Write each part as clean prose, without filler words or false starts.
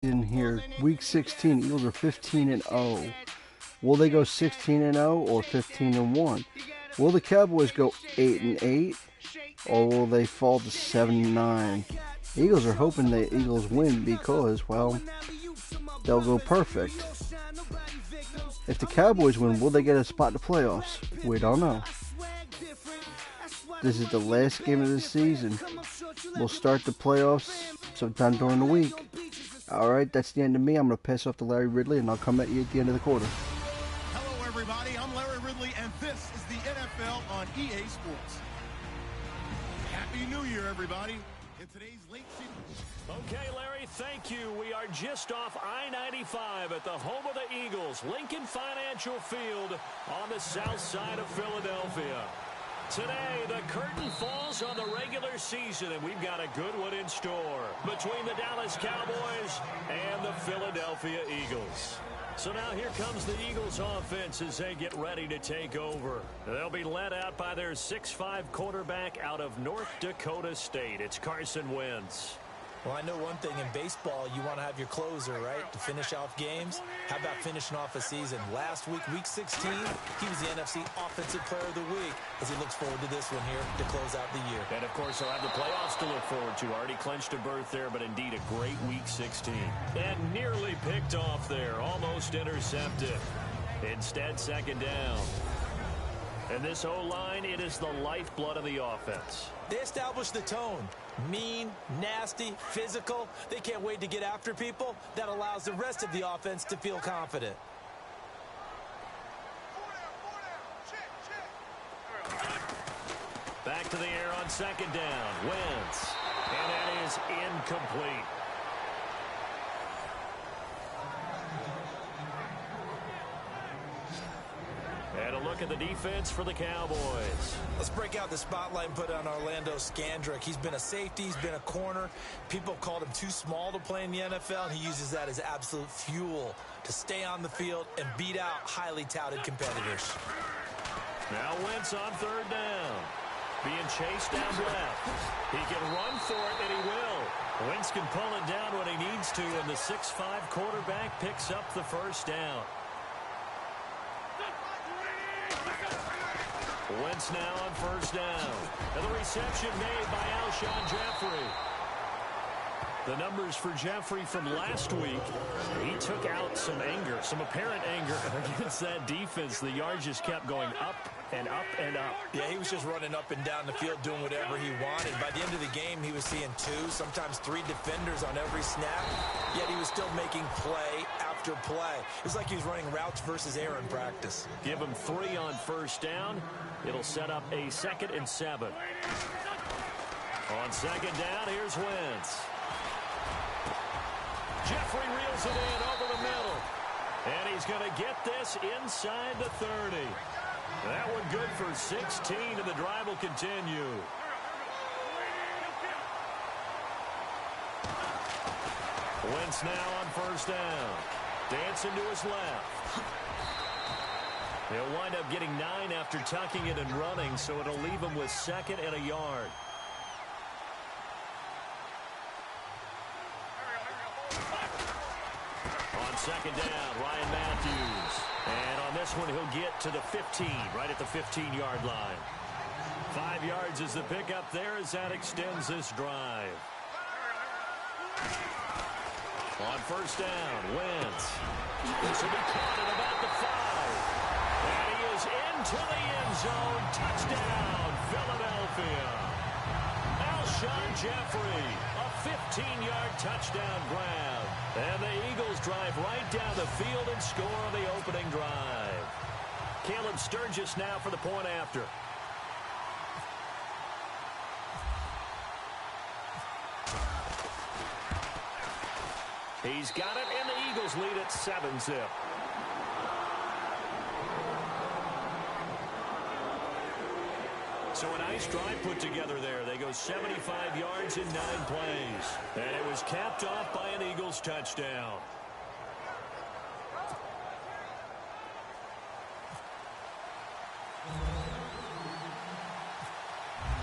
In here, week 16, Eagles are 15-0. Will they go 16-0 or 15-1? Will the Cowboys go 8-8 or will they fall to 7-9? Eagles are hoping the Eagles win because, well, they'll go perfect. If the Cowboys win, will they get a spot in the playoffs? We don't know. This is the last game of the season. We'll start the playoffs sometime during the week. Alright, that's the end of me. I'm going to pass off to Larry Ridley, and I'll come at you at the end of the quarter. Hello, everybody. I'm Larry Ridley, and this is the NFL on EA Sports. Happy New Year, everybody. In today's late season... Okay, Larry, thank you. We are just off I-95 at the home of the Eagles, Lincoln Financial Field on the south side of Philadelphia. Today, the curtain falls on the regular season, and we've got a good one in store between the Dallas Cowboys and the Philadelphia Eagles. So now here comes the Eagles offense as they get ready to take over. They'll be led out by their 6'5" quarterback out of North Dakota State. It's Carson Wentz. Well, I know one thing in baseball, you want to have your closer, right, to finish off games. How about finishing off a season? Last week, week 16, he was the NFC Offensive Player of the Week as he looks forward to this one here to close out the year. And, of course, he'll have the playoffs to look forward to. Already clinched a berth there, but indeed a great week 16. And nearly picked off there, almost intercepted. Instead, second down. And this O-line, it is the lifeblood of the offense. They established the tone. Mean, nasty, physical. They can't wait to get after people. That allows the rest of the offense to feel confident. Back to the air on second down. Wentz. And that is incomplete. And a look at the defense for the Cowboys. Let's break out the spotlight and put on Orlando Scandrick. He's been a safety. He's been a corner. People have called him too small to play in the NFL, and he uses that as absolute fuel to stay on the field and beat out highly touted competitors. Now Wentz on third down. Being chased down left. He can run for it, and he will. Wentz can pull it down when he needs to, and the 6'5" quarterback picks up the first down. Wentz now on first down. And the reception made by Alshon Jeffrey. The numbers for Jeffrey from last week, he took out some anger, some apparent anger against that defense. The yards just kept going up and up and up. Yeah, he was just running up and down the field doing whatever he wanted. By the end of the game, he was seeing 2, sometimes 3 defenders on every snap, yet he was still making play after play. It was like he was running routes versus air in practice. Give him 3 on first down. It'll set up a 2nd and 7. On second down, here's Wentz. Jeffrey reels it in over the middle. And he's going to get this inside the 30. That one good for 16, and the drive will continue. Wentz now on first down. Dancing to his left. He'll wind up getting 9 after tucking it and running, so it'll leave him with 2nd and a yard. On second down, Ryan Matthews. And on this one, he'll get to the 15, right at the 15-yard line. 5 yards is the pickup there as that extends this drive. On first down, Wentz. This will be caught at about the 5. And he is into the end zone. Touchdown, Philadelphia. Alshon Jeffrey, a 15-yard touchdown grab. And the Eagles drive right down the field and score on the opening drive. Caleb Sturgis now for the point after. He's got it, and the Eagles lead at 7-zip. So a nice drive put together there. They go 75 yards in 9 plays. And it was capped off by an Eagles touchdown.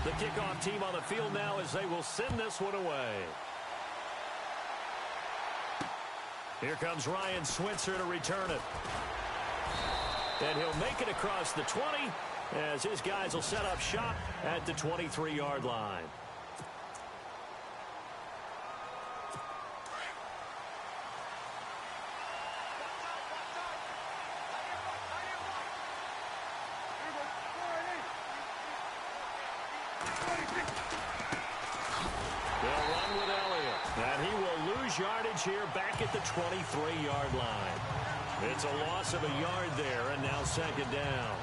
The kickoff team on the field now as they will send this one away. Here comes Ryan Switzer to return it. And he'll make it across the 20 as his guys will set up shop at the 23-yard line. They'll run with Elliott, and he will lose yardage here back at the 23-yard line. It's a loss of a yard there, and now second down.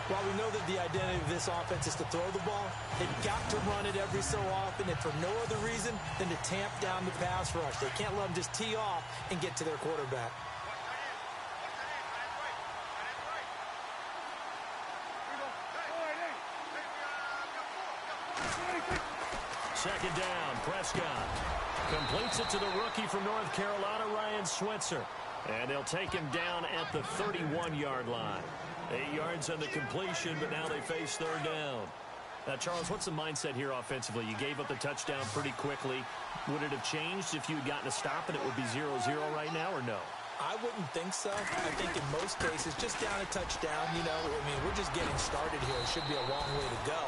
While we know that the identity of this offense is to throw the ball, they've got to run it every so often, and for no other reason than to tamp down the pass rush. They can't let them just tee off and get to their quarterback. Second down, Prescott completes it to the rookie from North Carolina, Ryan Switzer. And they'll take him down at the 31-yard line. 8 yards on the completion, but now they face third down. Now, Charles, what's the mindset here offensively? You gave up the touchdown pretty quickly. Would it have changed if you had gotten a stop and it would be 0-0 right now, or no? I wouldn't think so. I think in most cases, just down a touchdown, we're just getting started here. It should be a long way to go.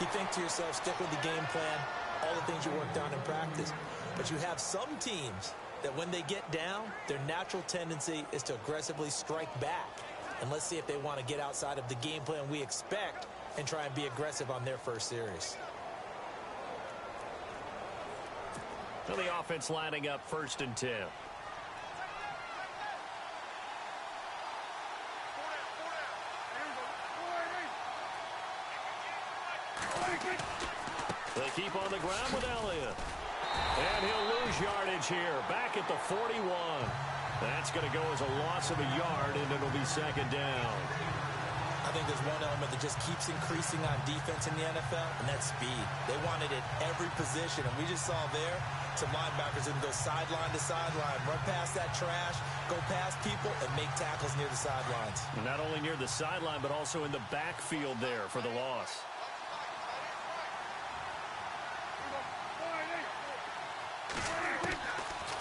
You think to yourself, stick with the game plan, all the things you worked on in practice. But you have some teams that when they get down, their natural tendency is to aggressively strike back. And let's see if they want to get outside of the game plan we expect and try and be aggressive on their first series. So the offense lining up 1st and 10. They keep on the ground with Elliott. And he'll lose yardage here, back at the 41. That's going to go as a loss of a yard, and it'll be second down. I think there's one element that just keeps increasing on defense in the NFL, and that's speed. They want it at every position, and we just saw there some linebackers who can go sideline to sideline, run past that trash, go past people, and make tackles near the sidelines. And not only near the sideline, but also in the backfield there for the loss.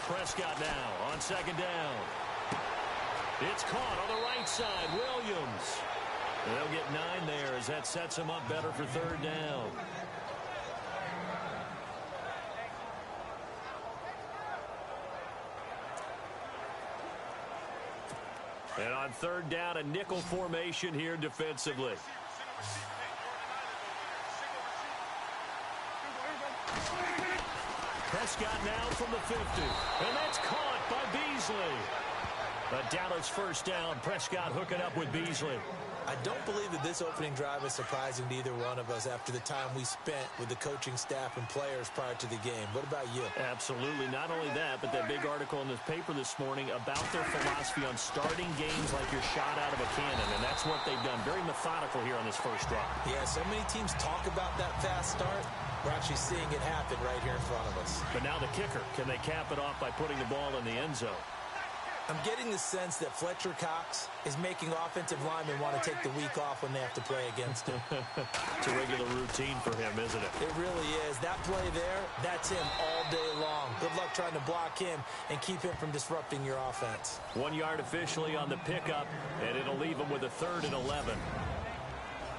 Prescott now on second down. It's caught on the right side. Williams. They'll get 9 there as that sets him up better for third down. And on third down, a nickel formation here defensively. Prescott now from the 50. And that's caught by Beasley. A Dallas first down. Prescott hooking up with Beasley. I don't believe that this opening drive is surprising to either one of us after the time we spent with the coaching staff and players prior to the game. What about you? Absolutely. Not only that, but that big article in the paper this morning about their philosophy on starting games like you're shot out of a cannon, and that's what they've done. Very methodical here on this first drive. Yeah, so many teams talk about that fast start. We're actually seeing it happen right here in front of us. But now the kicker. Can they cap it off by putting the ball in the end zone? I'm getting the sense that Fletcher Cox is making offensive linemen want to take the week off when they have to play against him. It's a regular routine for him, isn't it? It really is. That play there, that's him all day long. Good luck trying to block him and keep him from disrupting your offense. 1 yard officially on the pickup, and it'll leave him with a 3rd and 11.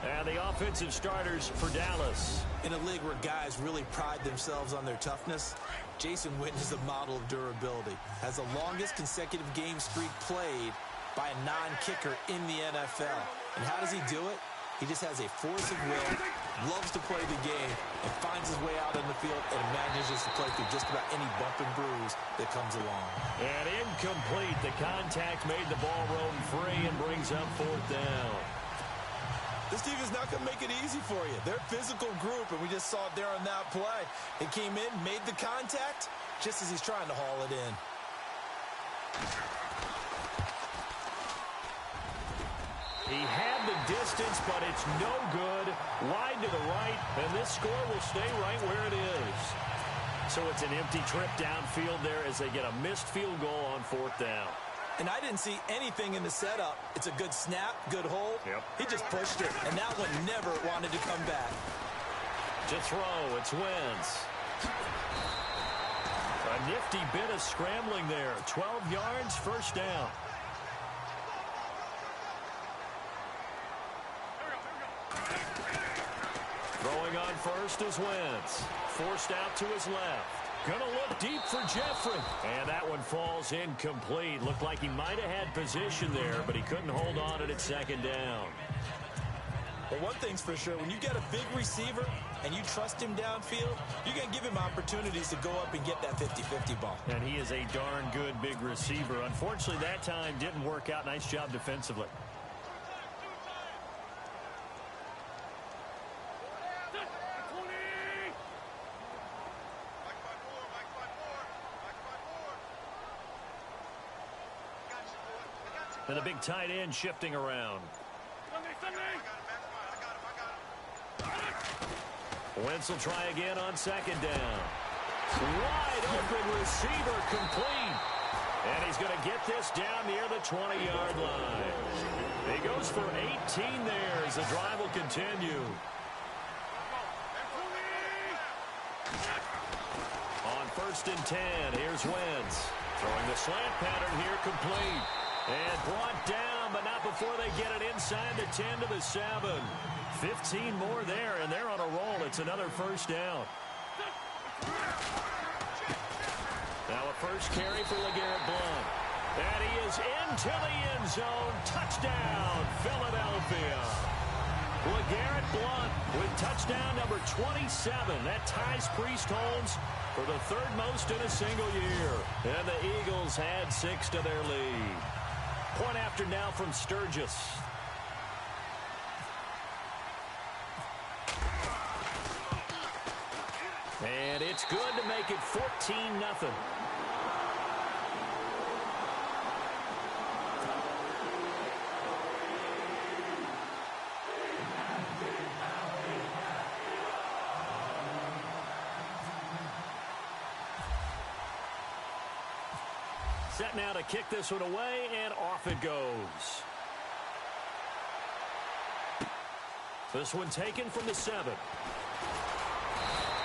And the offensive starters for Dallas. In a league where guys really pride themselves on their toughness, Jason Witten is a model of durability. Has the longest consecutive game streak played by a non-kicker in the NFL. And how does he do it? He just has a force of will, loves to play the game, and finds his way out on the field and manages to play through just about any bump and bruise that comes along. And incomplete. The contact made the ball roam free and brings up 4th down. This team is not going to make it easy for you. They're a physical group, and we just saw it there on that play. He came in, made the contact, just as he's trying to haul it in. He had the distance, but it's no good. Wide to the right, and this score will stay right where it is. So it's an empty trip downfield there as they get a missed field goal on 4th down. And I didn't see anything in the setup. It's a good snap, good hold. Yep. He just pushed it, and that one never wanted to come back. To throw, it's Wentz. A nifty bit of scrambling there. 12 yards, first down. Throwing on first is Wentz. Forced out to his left. Gonna look deep for Jeffrey. And that one falls incomplete. Looked like he might have had position there, but he couldn't hold on at second down. Well, one thing's for sure, when you get a big receiver and you trust him downfield, you're going to give him opportunities to go up and get that 50-50 ball. And he is a darn good big receiver. Unfortunately, that time didn't work out. Nice job defensively. And a big tight end shifting around. Wentz will try again on second down. Wide open receiver complete. And he's going to get this down near the 20-yard line. He goes for 18 there as the drive will continue. On 1st and 10, here's Wentz. Throwing the slant pattern here complete. And brought down, but not before they get it inside the 10 to the 7. 15 more there, and they're on a roll. It's another first down. Now a first carry for LeGarrette Blount. And he is into the end zone. Touchdown, Philadelphia. LeGarrette Blount with touchdown number 27. That ties Priest Holmes for the 3rd most in a single year. And the Eagles had 6 to their lead. Point after now from Sturgis. And it's good to make it 14-0. Set now to kick this one away, and off it goes. This one taken from the 7.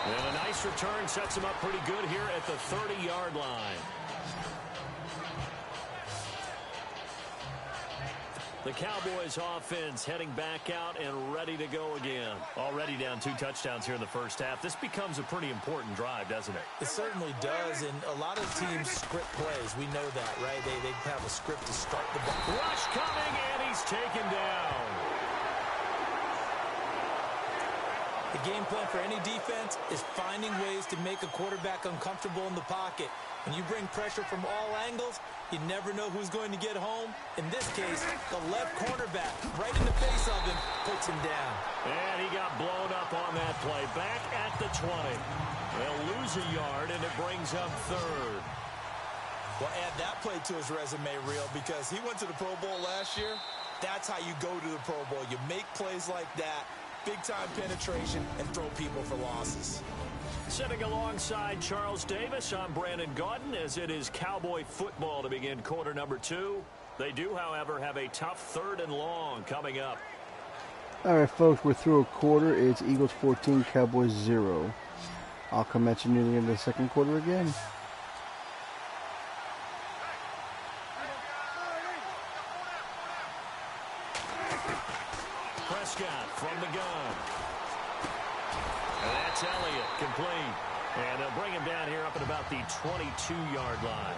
And a nice return sets him up pretty good here at the 30-yard line. The Cowboys offense heading back out and ready to go again. Already down 2 touchdowns here in the first half. This becomes a pretty important drive, doesn't it? It certainly does, and a lot of teams script plays. We know that, right? They have a script to start the ball. Rush coming, and he's taken down. The game plan for any defense is finding ways to make a quarterback uncomfortable in the pocket. When you bring pressure from all angles, you never know who's going to get home. In this case, the left cornerback, right in the face of him, puts him down. And he got blown up on that play. Back at the 20. They'll lose a yard, and it brings up 3rd. Well, add that play to his resume reel because he went to the Pro Bowl last year. That's how you go to the Pro Bowl. You make plays like that, big-time penetration, and throw people for losses. Sitting alongside Charles Davis, I'm Brandon Gaudin as it is Cowboy football to begin quarter number 2. They do, however, have a tough 3rd and long coming up. All right, folks, we're through a quarter. It's Eagles 14, Cowboys 0. I'll come at you near the end of the second quarter again. Prescott from the gun. And that's Elliott, complete. And they'll bring him down here up at about the 22-yard line.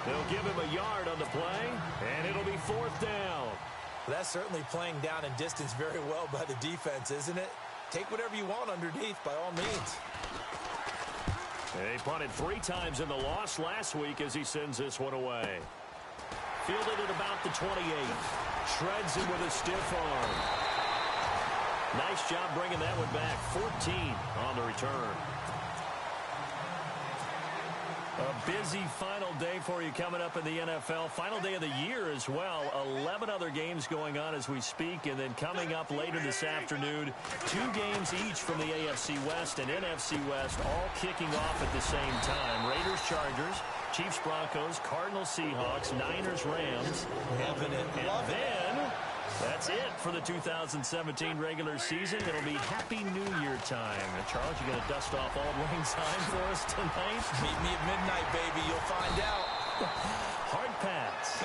They'll give him a yard on the play, and it'll be 4th down. Well, that's certainly playing down in distance very well by the defense, isn't it? Take whatever you want underneath, by all means. They punted 3 times in the loss last week as he sends this one away. Fielded at about the 28. Shreds him with a stiff arm. Nice job bringing that one back. 14 on the return. A busy final day for you coming up in the NFL. Final day of the year as well. 11 other games going on as we speak. And then coming up later this afternoon, 2 games each from the AFC West and NFC West, all kicking off at the same time. Raiders, Chargers, Chiefs, Broncos, Cardinals, Seahawks, Niners, Rams. And then That's it for the 2017 regular season. It'll be Happy New Year time. And Charles, you going to dust off Auld Lang Syne for us tonight? Meet me at midnight, baby. You'll find out. Hard pass.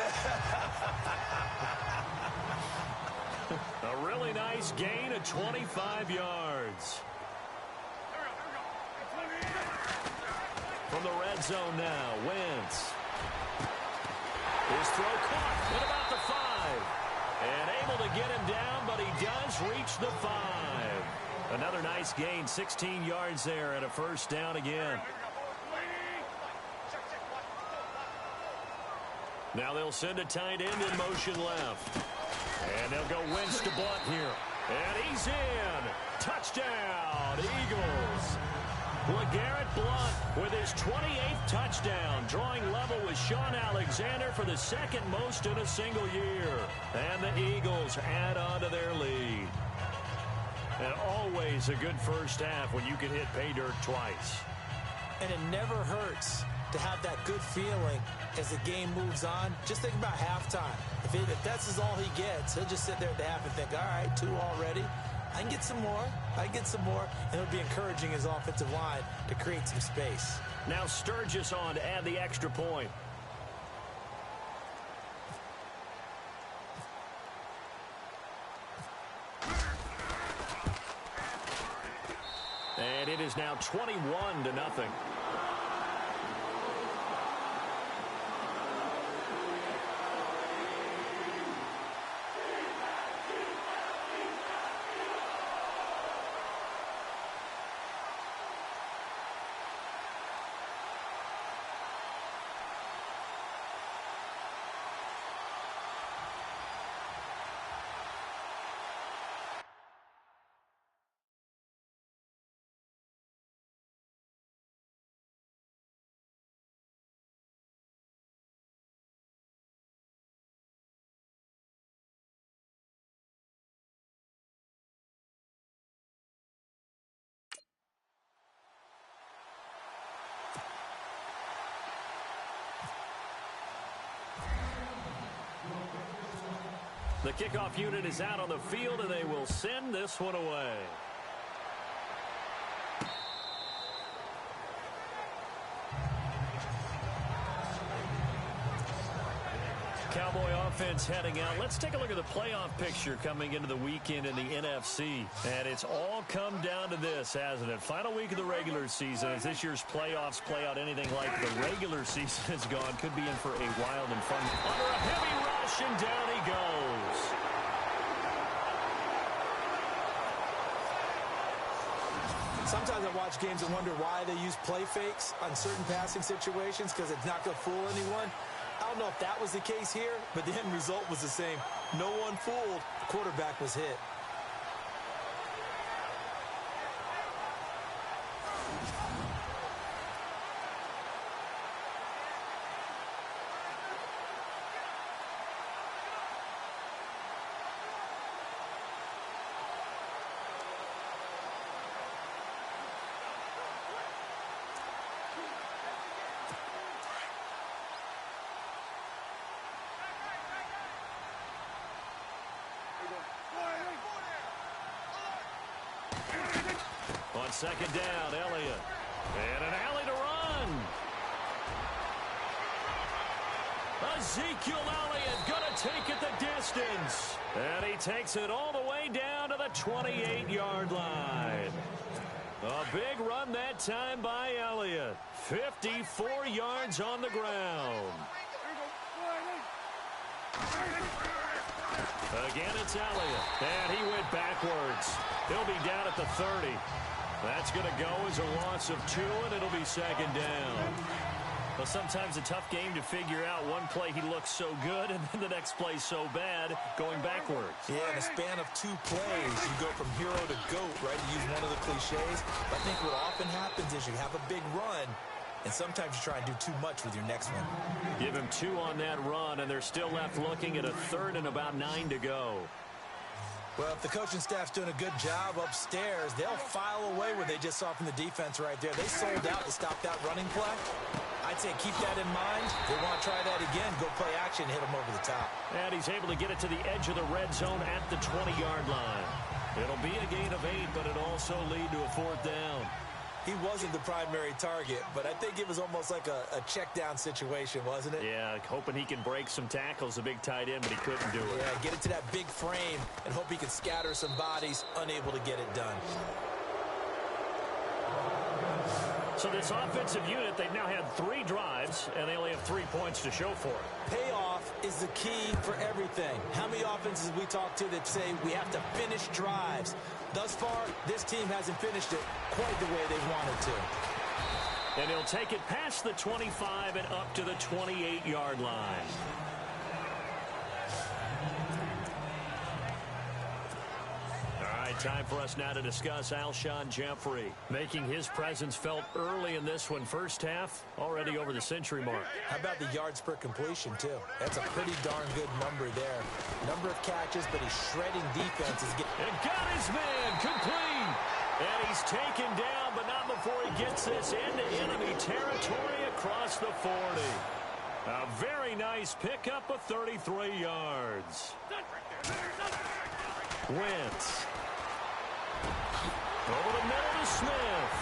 A really nice gain of 25 yards. From the red zone now, Wentz. His throw caught at about the 5. And able to get him down, but he does reach the 5. Another nice gain, 16 yards there, and a first down again. Now they'll send a tight end in motion left. And they'll go Wentz to Blunt here. And he's in. Touchdown, Eagles. LeGarrette Blunt with his 28th touchdown, drawing level with Sean Alexander for the second most in a single year. And the Eagles add on to their lead. And always a good first half when you can hit pay dirt twice. And it never hurts to have that good feeling as the game moves on. Just think about halftime. If that's all he gets, he'll just sit there at the half and think, all right, 2 already. I can get some more. I can get some more. And it'll be encouraging his offensive line to create some space. Now Sturgis on to add the extra point. And it is now 21-0. The kickoff unit is out on the field, and they will send this one away. Cowboy offense heading out. Let's take a look at the playoff picture coming into the weekend in the NFC. And it's all come down to this, hasn't it? Final week of the regular season. As this year's playoffs play out anything like the regular season has gone, could be in for a wild and fun. Under a heavy rush, and down he goes. Sometimes I watch games and wonder why they use play fakes on certain passing situations, because it's not going to fool anyone. I don't know if that was the case here, but the end result was the same. No one fooled. The quarterback was hit. On second down, Elliott. And an alley to run. Ezekiel Elliott going to take it the distance. And he takes it all the way down to the 28-yard line. A big run that time by Elliott. 54 yards on the ground. Again, it's Elliott. And he went backwards. He'll be down at the 30. That's going to go as a loss of 2, and it'll be second down. Well, sometimes a tough game to figure out. One play he looks so good, and then the next play so bad, going backwards. Yeah, in a span of 2 plays, you go from hero to GOAT, right, to use one of the cliches. But I think what often happens is you have a big run, and sometimes you try and do too much with your next one. Give him 2 on that run, and they're still left looking at a 3rd and about 9 to go. Well, if the coaching staff's doing a good job upstairs, they'll file away what they just saw from the defense right there. They sold out to stop that running play. I'd say keep that in mind. If they want to try that again, go play action, hit them over the top. And he's able to get it to the edge of the red zone at the 20-yard line. It'll be a gain of 8, but it'll also lead to a 4th down. He wasn't the primary target, but I think it was almost like a check down situation, wasn't it? Yeah, hoping he can break some tackles, the big tight end, but he couldn't do it. Yeah, get it to that big frame and hope he can scatter some bodies, unable to get it done. So this offensive unit, they've now had 3 drives, and they only have 3 points to show for it. Payoff is the key for everything. How many offenses we talk to that say we have to finish drives? Thus far, this team hasn't finished it quite the way they wanted to. And he'll take it past the 25 and up to the 28-yard line. Time for us now to discuss Alshon Jeffrey, making his presence felt early in this one. First half, already over the century mark. How about the yards per completion, too? That's a pretty darn good number there. Number of catches, but he's shredding defenses. And got his man complete. And he's taken down, but not before he gets this into enemy territory across the 40. A very nice pickup of 33 yards. Wentz. Over the middle to Smith.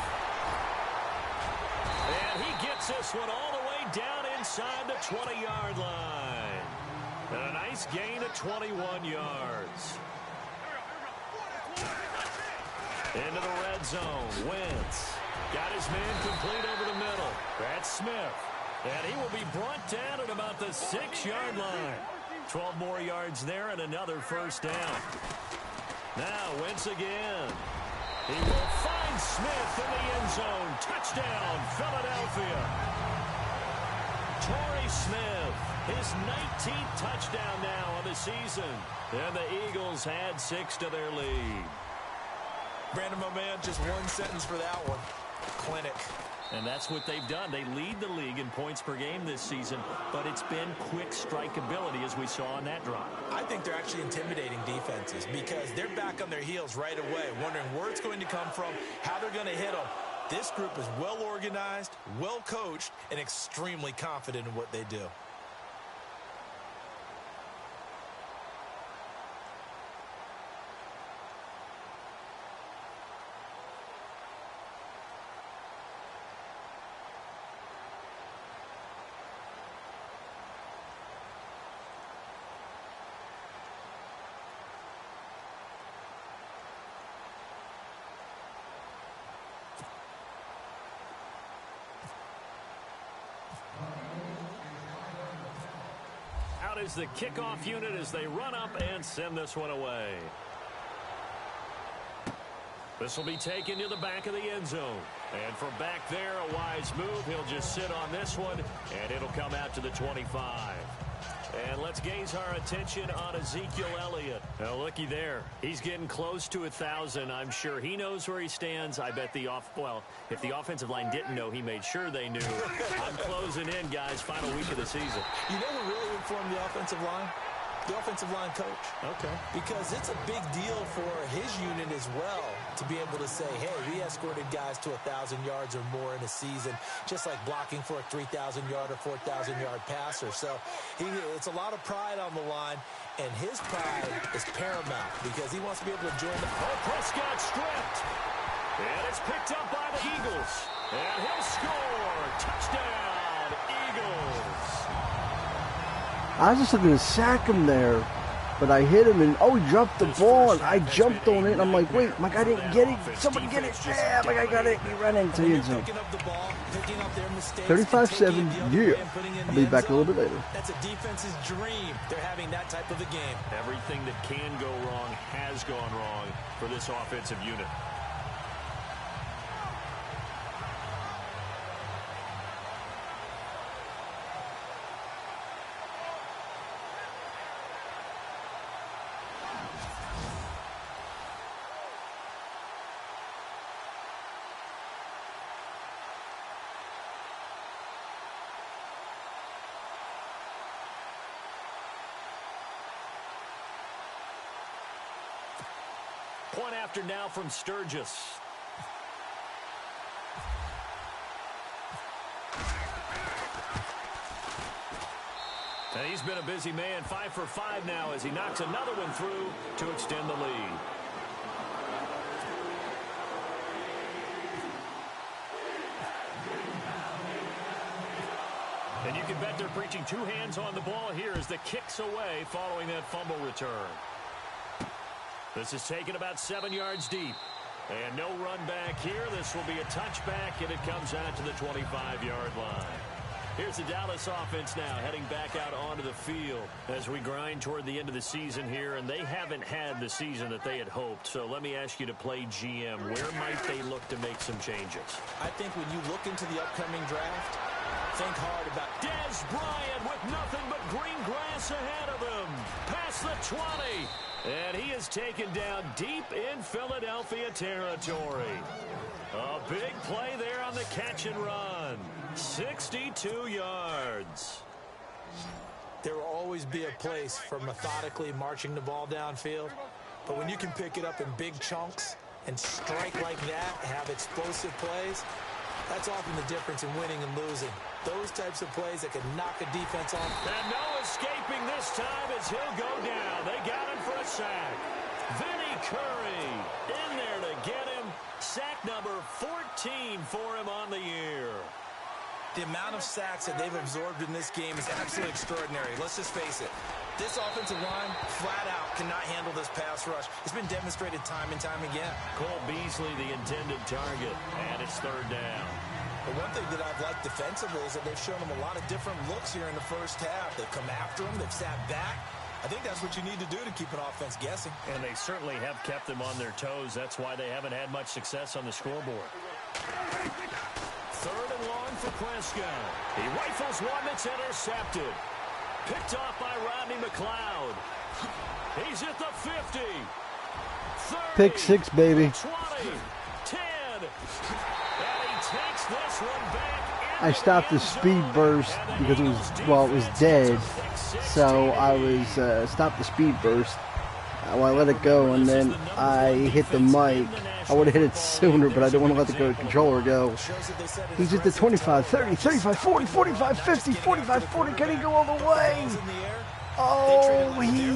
And he gets this one all the way down inside the 20-yard line. And a nice gain of 21 yards. Into the red zone. Wentz got his man complete over the middle. That's Smith. And he will be brought down at about the 6-yard line. 12 more yards there and another first down. Now Wentz again. He will find Smith in the end zone. Touchdown, Philadelphia. Torrey Smith, his 19th touchdown now of the season. And the Eagles add 6 to their lead. Brandon, my man, just one sentence for that one. Clinic. And that's what they've done. They lead the league in points per game this season, but it's been quick strike ability as we saw on that drive. I think they're actually intimidating defenses because they're back on their heels right away, wondering where it's going to come from, how they're going to hit them. This group is well organized, well coached, and extremely confident in what they do. Out is the kickoff unit as they run up and send this one away. This will be taken to the back of the end zone. And from back there, a wise move. He'll just sit on this one, and it'll come out to the 25. And let's gaze our attention on Ezekiel Elliott. Now, looky there. He's getting close to 1,000. I'm sure he knows where he stands. I bet if the offensive line didn't know, he made sure they knew. I'm closing in, guys. Final week of the season. You know who really informed the offensive line? The offensive line coach. Okay. Because it's a big deal for his unit as well to be able to say, hey, we escorted guys to 1,000 yards or more in a season, just like blocking for a 3,000-yard or 4,000-yard passer. So it's a lot of pride on the line, and his pride is paramount because he wants to be able to join the... Oh, Prescott stripped. And it's picked up by the Eagles. And he'll score. Touchdown, Eagles. I was just looking to sack him there, but I hit him and, he dropped the ball, and I jumped on it, and I'm like, wait, my guy didn't get it. Somebody get it. Yeah, my guy got it. He ran into the end zone. 35-7, yeah. I'll be back a little bit later. That's a defense's dream. They're having that type of a game. Everything that can go wrong has gone wrong for this offensive unit. Point after now from Sturgis. And he's been a busy man, 5 for 5 now as he knocks another one through to extend the lead. And you can bet they're preaching two hands on the ball here as the kick's away following that fumble return. This is taken about 7 yards deep. And no run back here. This will be a touchback, and it comes out to the 25-yard line. Here's the Dallas offense now heading back out onto the field as we grind toward the end of the season here, and they haven't had the season that they had hoped. So let me ask you to play GM. Where might they look to make some changes? I think when you look into the upcoming draft, think hard about Dez Bryant with nothing but green grass ahead of him. Past the 20. And he is taken down deep in Philadelphia territory. A big play there on the catch and run. 62 yards. There will always be a place for methodically marching the ball downfield. But when you can pick it up in big chunks and strike like that, have explosive plays, that's often the difference in winning and losing. Those types of plays that can knock a defense off. And no escaping this time as he'll go down. They got him for a sack. Vinny Curry in there to get him. Sack number 14 for him on the year. The amount of sacks that they've absorbed in this game is absolutely extraordinary. Let's just face it. This offensive line, flat out, cannot handle this pass rush. It's been demonstrated time and time again. Cole Beasley, the intended target, and it's third down. The one thing that I've liked defensively is that they've shown them a lot of different looks here in the first half. They've come after him. They've sat back. I think that's what you need to do to keep an offense guessing. And they certainly have kept them on their toes. That's why they haven't had much success on the scoreboard. Third and long for Prescott. He rifles one that's intercepted. Picked off by Rodney McLeod. He's at the 50. 30, Pick six, baby. 20, 10. And he takes this one back. I stopped the speed burst because it was, well, it was dead. So I was, stopped the speed burst. Well, I let it go, and then I hit the mic. I would have hit it sooner, but I didn't want to let the controller go. He's at the 25, 30, 35, 40, 45, 50, 45, 40. Can he go all the way? Oh, he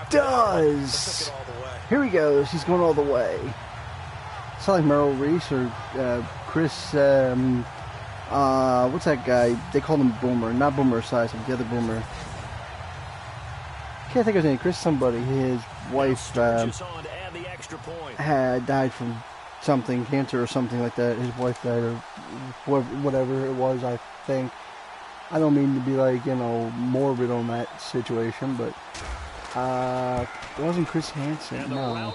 does. Here he goes. He's going all the way. It's not like Merrill Reese or Chris, what's that guy? They called him Boomer. Not Boomer Esiason, the other Boomer. Can't think of his name. Chris somebody. His wife had died from something, cancer or something like that. His wife died, or whatever it was, I think. I don't mean to be like, you know, morbid on that situation, but it wasn't Chris Hansen, no.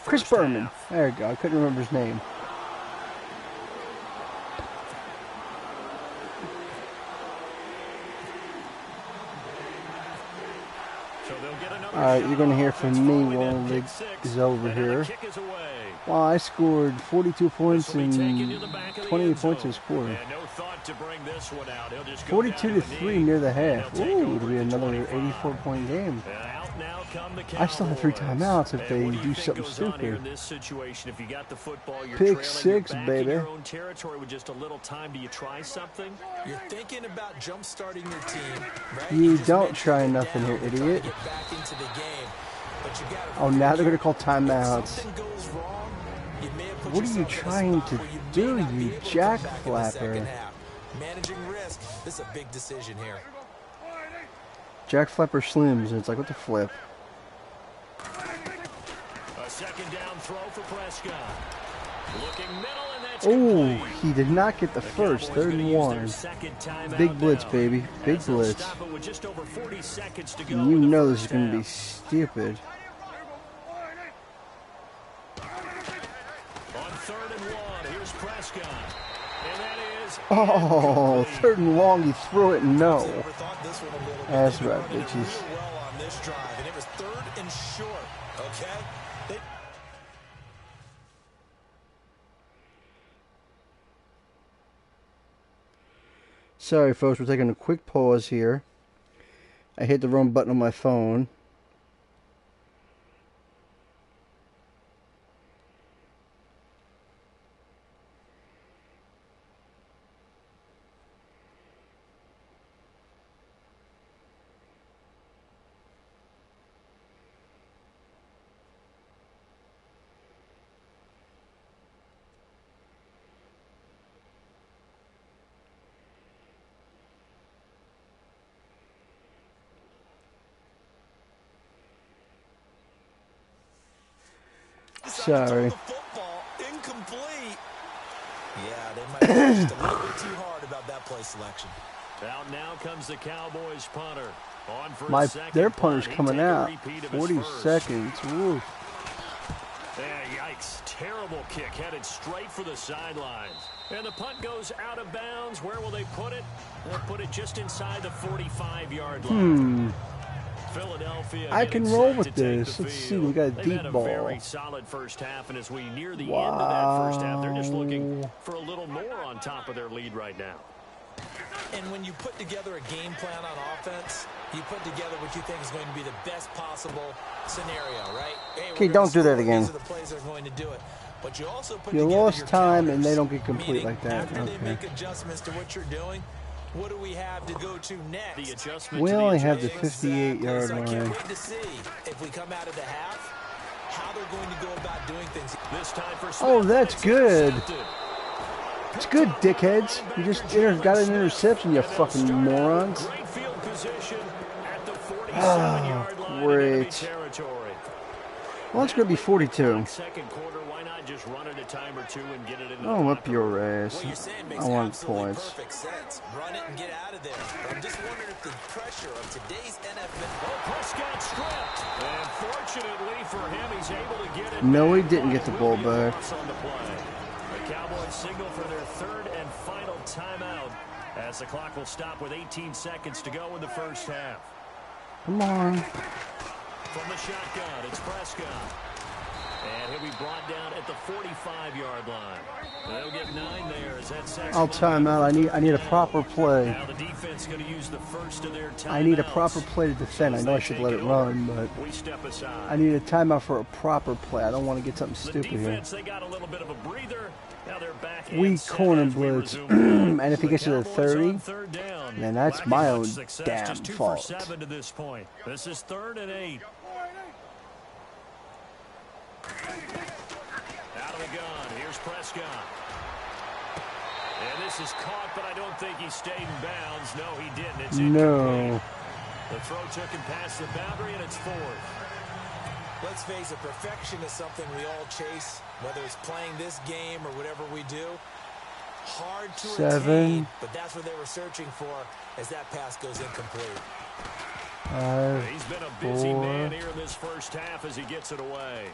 Chris Berman. There you go. I couldn't remember his name. Alright, you're going to hear from me while the is over here. Well, I scored 42 points and 28 points in scoring. 42-3 near the half. Ooh, it'll be another 84-point game. I still have 3 timeouts if they do something stupid. Pick six, baby. You're thinking about jump-starting your team, right? You don't try nothing here, idiot. Oh, now they're going to call timeouts. What are you trying to do, you jack flapper? Managing risk. This is a big decision here. Jack Flapper Slims, and it's like, what the flip? A second down throw for Prescott. Looking middle, and that's oh, he did not get the first. 3rd and 1. Big blitz, baby. Big blitz. You know this is going to be stupid. On 3rd and 1, here's Prescott. And that is... Oh, 3rd and long, he threw it, no. That's right, bitches. Well on this drive, and it was 3rd and short, okay? Sorry, folks, we're taking a quick pause here. I hit the wrong button on my phone. Sorry. The football incomplete. Yeah, they might be just a little bit too hard about that play selection. Out now comes the Cowboys punter. On for Their punter's coming out. 40 seconds. Woo. Yeah, yikes. Terrible kick headed straight for the sidelines. And the punt goes out of bounds. Where will they put it? They'll put it just inside the 45-yard line. Philadelphia. I can roll with this. Let's see. We got a deep had a ball. Very solid first half, and as we near the end of that first half, they're just looking for a little more on top of their lead right now. And when you put together a game plan on offense, you put together what you think is going to be the best possible scenario, right? Hey, okay, don't do that again. These are the plays that are going to do it. But you also put you lost time and they don't get complete like that. After they make adjustments to what you're doing, what do we have to go to next? The adjustment we to only the have the 58-yard line. I can't wait to see if we come out of the half how they're going to go about doing things. This time for oh, that's good. It's good, dickheads. You just got an interception, you fucking morons. Great field position at the 47-yard line. Great. Well, it's going to be 42. Second quarter, why not just run it a time or two and get it in the Oh, up your ass. What you're saying makes I want absolutely points. perfect sense. Run it and get out of there. But I'm just wondering if the pressure of today's NFL. Oh, Prescott stripped. And fortunately for him, he's able to get it. No, he didn't get the ball back. On the play. The Cowboys signal for their third and final timeout as the clock will stop with 18 seconds to go in the first half. Come on. From the shotgun, it's Prescott. And he'll be brought down at the 45-yard line. They'll get 9 there as that second. I'll time out. I need a proper play. Now the defense going to use the first of their timeouts. I need a proper play to defend. I know I should let it run, but we step aside. I need a timeout for a proper play. I don't want to get something stupid here. The defense, they got a little bit of a breather. Now they're back. Weak corner blitz. And if he gets to the 30, then that's my own damn just 2 fault. for 7 to this point. This is 3rd and 8. Out of the gun. Here's Prescott. And this is caught, but I don't think he stayed in bounds. No, he didn't. It's incomplete. The throw took him past the boundary, and it's 4th. Let's face it, perfection is something we all chase, whether it's playing this game or whatever we do. Hard to 7. attain, but that's what they were searching for as that pass goes incomplete. 5, He's been a busy man here in this first half as he gets it away.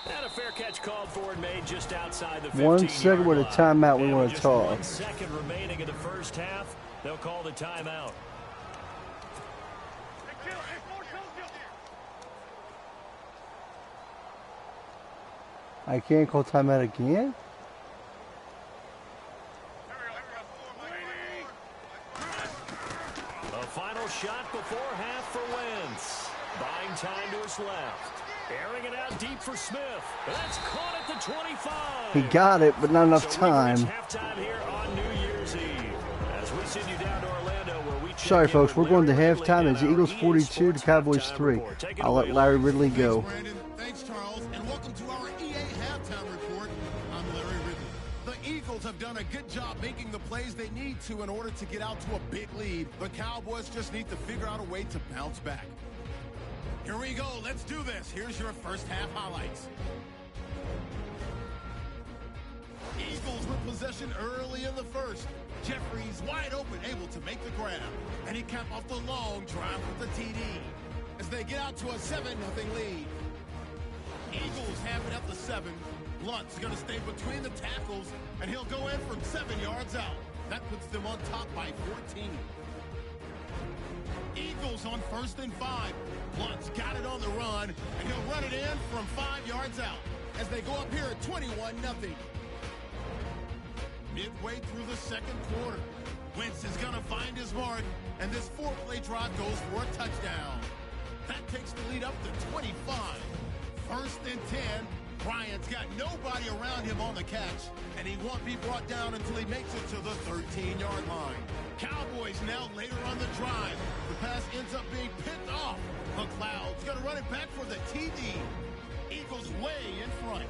And a fair catch called for and made just outside the 15-yard line. 1 second with a timeout we want to talk. 1 second remaining in the first half. They'll call the timeout. I can't call timeout again? A final shot before half for Wentz. Buying time to his left. Airing it out deep for Smith. That's caught at the 25. He got it, but not enough time. Halftime here on New Year's Eve. As we send you down to Orlando, where we Sorry, folks. We're going to halftime. It's Eagles 42 to Cowboys 3. I'll let Larry Ridley go. Thanks, Brandon. Thanks, Charles. And welcome to our EA Halftime Report. I'm Larry Ridley. The Eagles have done a good job making the plays they need to in order to get out to a big lead. The Cowboys just need to figure out a way to bounce back. Here we go. Let's do this. Here's your first half highlights. Eagles with possession early in the first. Jeffries wide open, able to make the grab. And he capped off the long drive with the TD. As they get out to a 7-0 lead. Eagles have it at the 7. Blunt's going to stay between the tackles, and he'll go in from 7 yards out. That puts them on top by 14. Eagles on 1st and 5. Blunt's got it on the run, and he'll run it in from 5 yards out as they go up here at 21-0. Midway through the second quarter, Wentz is going to find his mark, and this 4-play drive goes for a touchdown. That takes the lead up to 25. 1st and 10. Bryant's got nobody around him on the catch, and he won't be brought down until he makes it to the 13-yard line. Cowboys now later on the drive. The pass ends up being picked off. McLeod's going to run it back for the TD. Eagles way in front.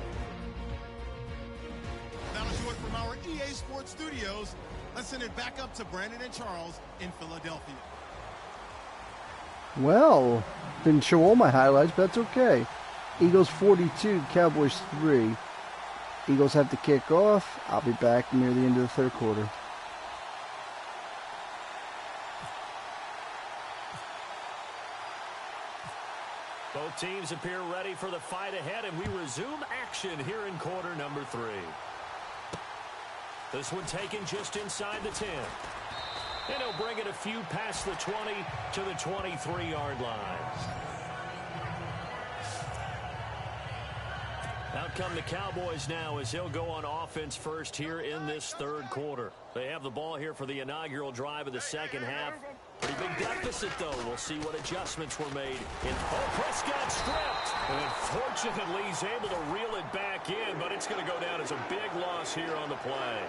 That'll do it from our EA Sports Studios. Let's send it back up to Brandon and Charles in Philadelphia. Well, didn't show all my highlights, but that's okay. Eagles 42, Cowboys 3. Eagles have to kick off. I'll be back near the end of the third quarter. Both teams appear ready for the fight ahead, and we resume action here in quarter number 3. This one taken just inside the 10. And he'll bring it a few past the 20 to the 23-yard line. Out come the Cowboys now as he'll go on offense first here in this third quarter. They have the ball here for the inaugural drive of the second half. Pretty big deficit, though. We'll see what adjustments were made. Prescott stripped. And fortunately, he's able to reel it back in, but it's going to go down as a big loss here on the play.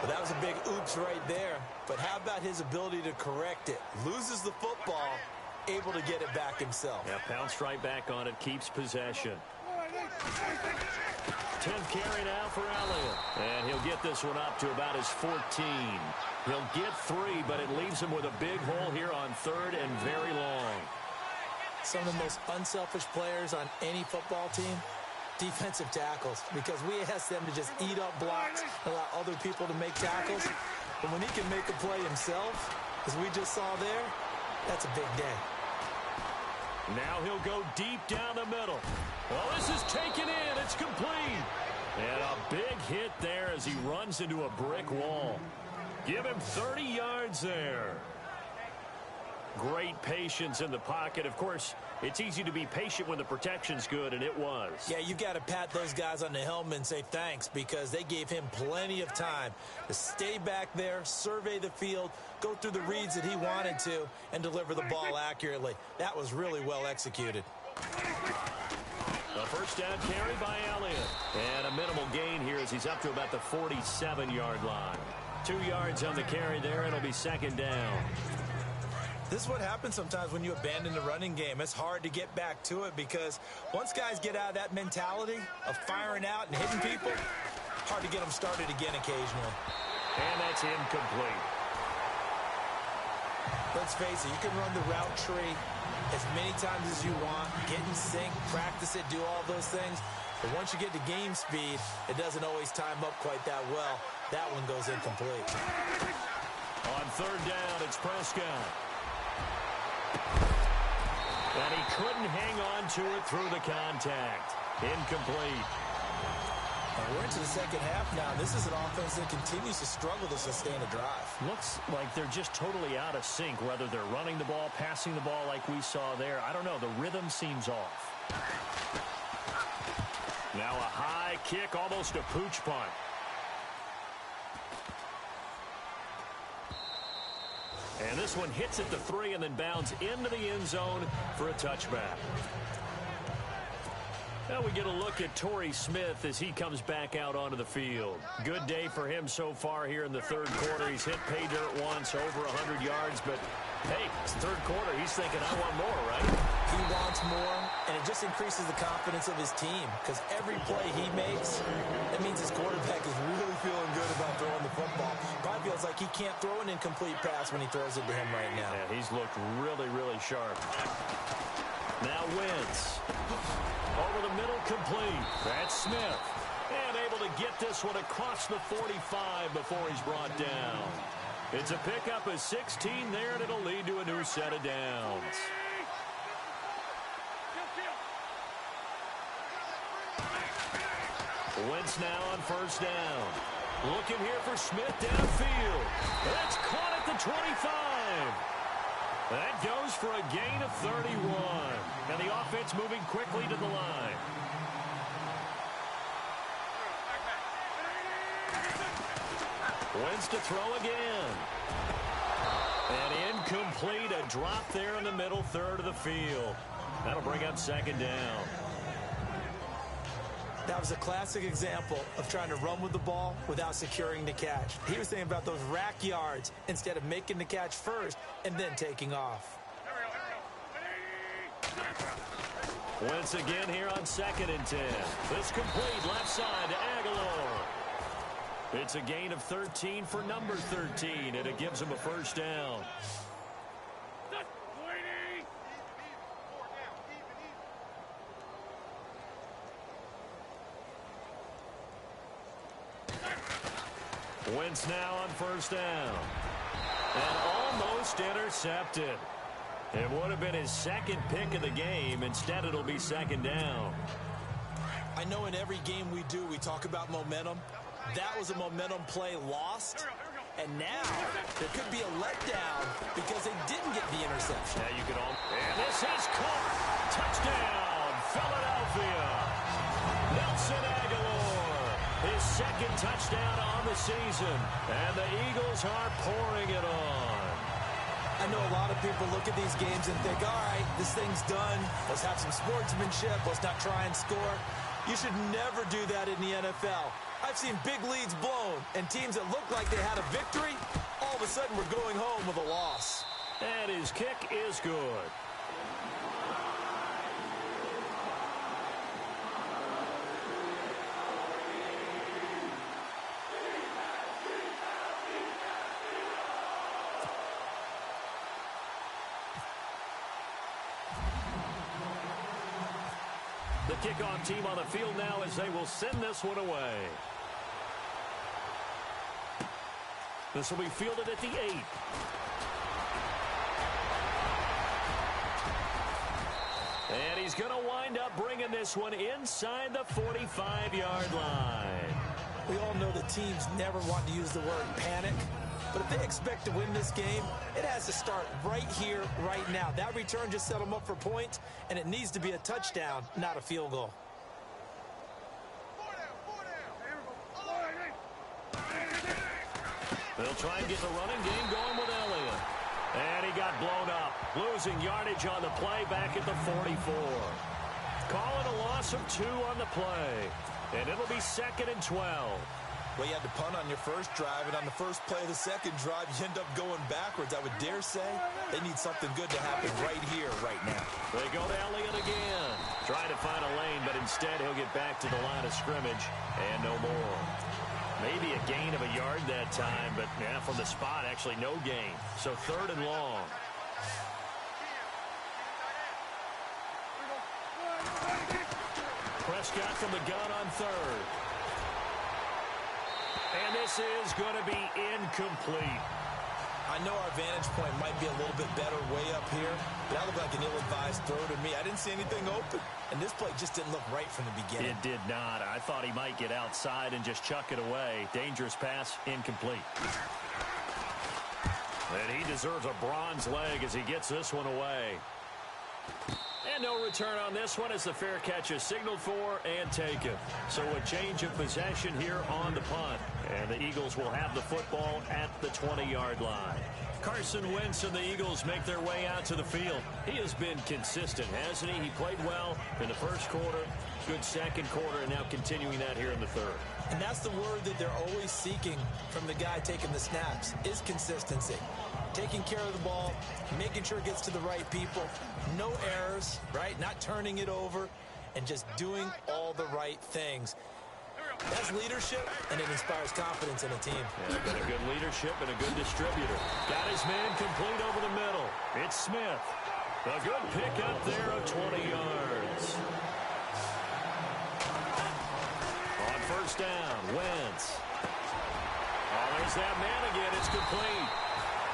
Well, that was a big oops right there. But how about his ability to correct it? Loses the football, able to get it back himself. Yeah, pounced right back on it, keeps possession. 10th carry now for Elliott. And he'll get this one up to about his 14. He'll get 3, but it leaves him with a big hole here on third and very long. Some of the most unselfish players on any football team, defensive tackles, because we ask them to just eat up blocks, allow other people to make tackles. But when he can make a play himself, as we just saw there, that's a big day. Now he'll go deep down the middle. Well, this is taken in. It's complete. And a big hit there as he runs into a brick wall. Give him 30 yards there. Great patience in the pocket. Of course, it's easy to be patient when the protection's good, and it was. Yeah, you've got to pat those guys on the helmet and say thanks, because they gave him plenty of time to stay back there, survey the field, go through the reads that he wanted to, and deliver the ball accurately. That was really well executed. A first down carry by Elliott. And a minimal gain here as he's up to about the 47-yard line. 2 yards on the carry there, and it'll be second down. This is what happens sometimes when you abandon the running game. It's hard to get back to it because once guys get out of that mentality of firing out and hitting people, hard to get them started again occasionally. And that's incomplete. Let's face it, you can run the route tree as many times as you want, get in sync, practice it, do all those things. But once you get to game speed, it doesn't always time up quite that well. That one goes incomplete. On third down, it's Prescott. And he couldn't hang on to it through the contact. Incomplete. We're into the second half now. This is an offense that continues to struggle to sustain a drive. Looks like they're just totally out of sync, whether they're running the ball, passing the ball like we saw there. I don't know. The rhythm seems off. Now a high kick, almost a pooch punt. And this one hits at the 3 and then bounds into the end zone for a touchback. Now we get a look at Torrey Smith as he comes back out onto the field. Good day for him so far here in the third quarter. He's hit pay dirt once, over 100 yards, but hey, it's the third quarter. He's thinking, I want more, right? He wants more, and it just increases the confidence of his team because every play he makes, that means his quarterback is really feeling good about throwing the football. Probably feels like he can't throw an incomplete pass when he throws it to him right now. Yeah, he's looked really, really sharp. Now Wentz. Over the middle, complete. That's Smith. And able to get this one across the 45 before he's brought down. It's a pickup of 16 there, and it'll lead to a new set of downs. Wentz now on first down. Looking here for Smith downfield. That's caught at the 25. That goes for a gain of 31. And the offense moving quickly to the line. Wentz to throw again. And incomplete. A drop there in the middle third of the field. That'll bring up second down. That was a classic example of trying to run with the ball without securing the catch. He was thinking about those rack yards instead of making the catch first and then taking off. Once again here on 2nd and 10. This complete left side to Aguilar. It's a gain of 13 for number 13, and it gives him a first down. Wentz now on first down. And almost intercepted. It would have been his second pick of the game. Instead, it'll be second down. I know in every game we do, we talk about momentum. That was a momentum play lost. And now, there could be a letdown because they didn't get the interception. Yeah, you could all. And this is caught. Touchdown, Philadelphia. Nelson Aguilar, his second touchdown on the season. And the Eagles are pouring it on. I know a lot of people look at these games and think, all right, this thing's done. Let's have some sportsmanship. Let's not try and score. You should never do that in the NFL. I've seen big leads blown and teams that looked like they had a victory, all of a sudden we're going home with a loss. And his kick is good. The kickoff team on the field now as they will send this one away. This will be fielded at the 8. And he's going to wind up bringing this one inside the 45-yard line. We all know the teams never want to use the word panic. But if they expect to win this game, it has to start right here, right now. That return just set them up for points, and it needs to be a touchdown, not a field goal. They'll try and get the running game going with Elliott. And he got blown up, losing yardage on the play back at the 44. Call it a loss of 2 on the play. And it'll be 2nd and 12. Well, you had to punt on your first drive, and on the first play of the second drive, you end up going backwards. I would dare say they need something good to happen right here, right now. They go to Elliott again. Trying to find a lane, but instead he'll get back to the line of scrimmage, and no more. Maybe a gain of a yard that time, but yeah, from the spot, actually no gain. So 3rd and long. Prescott from the gun on 3rd. And this is going to be incomplete. I know our vantage point might be a little bit better way up here, but that looked like an ill-advised throw to me. I didn't see anything open, and this play just didn't look right from the beginning. It did not. I thought he might get outside and just chuck it away. Dangerous pass, incomplete. And he deserves a bronze leg as he gets this one away. And no return on this one as the fair catch is signaled for and taken. So a change of possession here on the punt. And the Eagles will have the football at the 20-yard line. Carson Wentz and the Eagles make their way out to the field. He has been consistent, hasn't he? He played well in the first quarter, good second quarter, and now continuing that here in the third. And that's the word that they're always seeking from the guy taking the snaps, is consistency. Taking care of the ball, making sure it gets to the right people, no errors, right? Not turning it over, and just doing all the right things. That's leadership, and it inspires confidence in a team. Yeah, got a good leadership and a good distributor. Got his man complete over the middle. It's Smith. A good pick up there of 20 yards. On first down, Wentz. Oh, there's that man again. It's complete.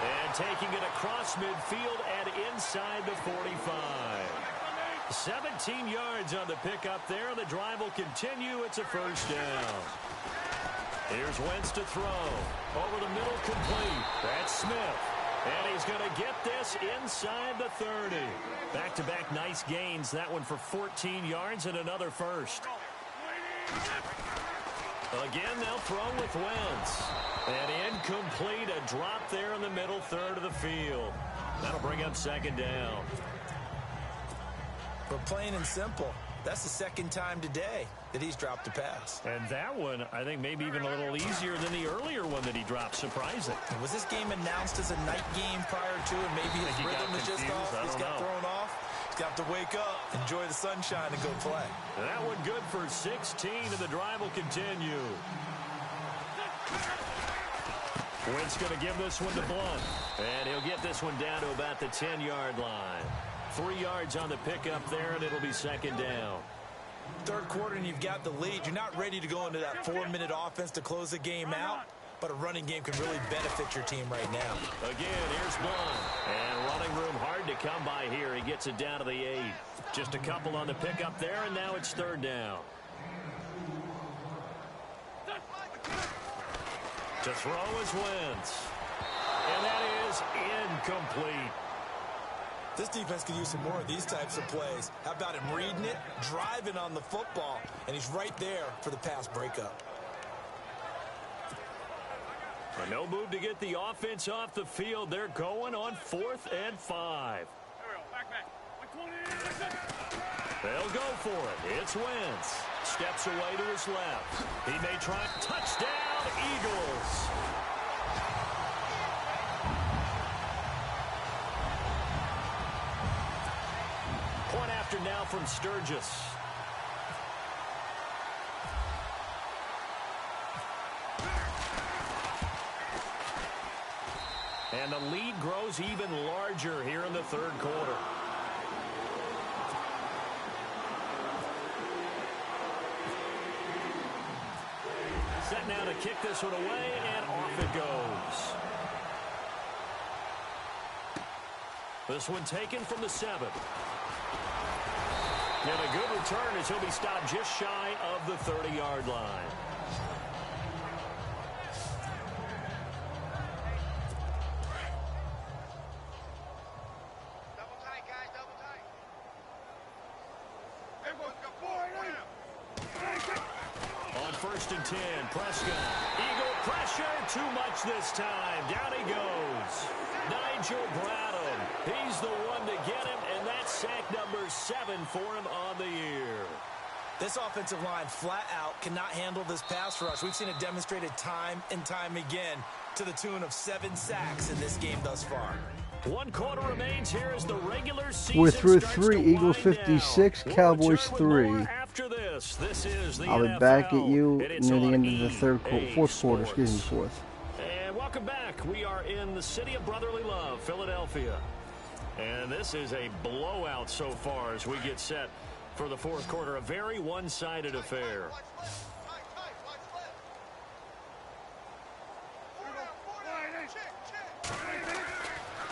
And taking it across midfield and inside the 45. 17 yards on the pickup there. The drive will continue. It's a first down. Here's Wentz to throw. Over the middle, complete. That's Smith. And he's going to get this inside the 30. Back-to-back nice gains. That one for 14 yards and another first. Again, they'll throw with Wentz. And incomplete, a drop there in the middle third of the field. That'll bring up second down. But plain and simple, that's the second time today that he's dropped a pass. And that one, I think, maybe even a little easier than the earlier one that he dropped. Surprising. Was this game announced as a night game prior to it? Maybe his rhythm was just off. He's got thrown off. He's got to wake up, enjoy the sunshine, and go play. And that one good for 16, and the drive will continue. Wentz going to give this one to Blunt. And he'll get this one down to about the 10-yard line. 3 yards on the pickup there, and it'll be second down. Third quarter, and you've got the lead. You're not ready to go into that 4-minute offense to close the game out. but a running game can really benefit your team right now. Again, here's Blunt. And running room hard to come by here. He gets it down to the 8. Just a couple on the pickup there, and now it's 3rd down. To throw is Wentz. And that is incomplete. This defense could use some more of these types of plays. How about him reading it, driving on the football, and he's right there for the pass breakup. No move to get the offense off the field. They're going on 4th and 5. They'll go for it. It's Wentz. Steps away to his left. He may try. Touchdown, Eagles. Point after now from Sturgis. And the lead grows even larger here in the 3rd quarter. Set now to kick this one away, and off it goes. This one taken from the 7. And a good return as he'll be stopped just shy of the 30-yard line. On 1st and 10, Prescott. Eagle pressure, too much this time. Down he goes. Nigel Bradham. He's the one to get him, and that's sack number 7 for him on the year. This offensive line flat out cannot handle this pass rush. We've seen it demonstrated time and time again to the tune of 7 sacks in this game thus far. 1 quarter remains here as the regular season. We're through 3. Eagles 56, Cowboys 3. This is the I'll be NFL, back at you and it's near the on end of the fourth quarter. Sports. Excuse me, 4th. And welcome back. We are in the city of brotherly love, Philadelphia. And this is a blowout so far as we get set for the 4th quarter. A very one-sided affair.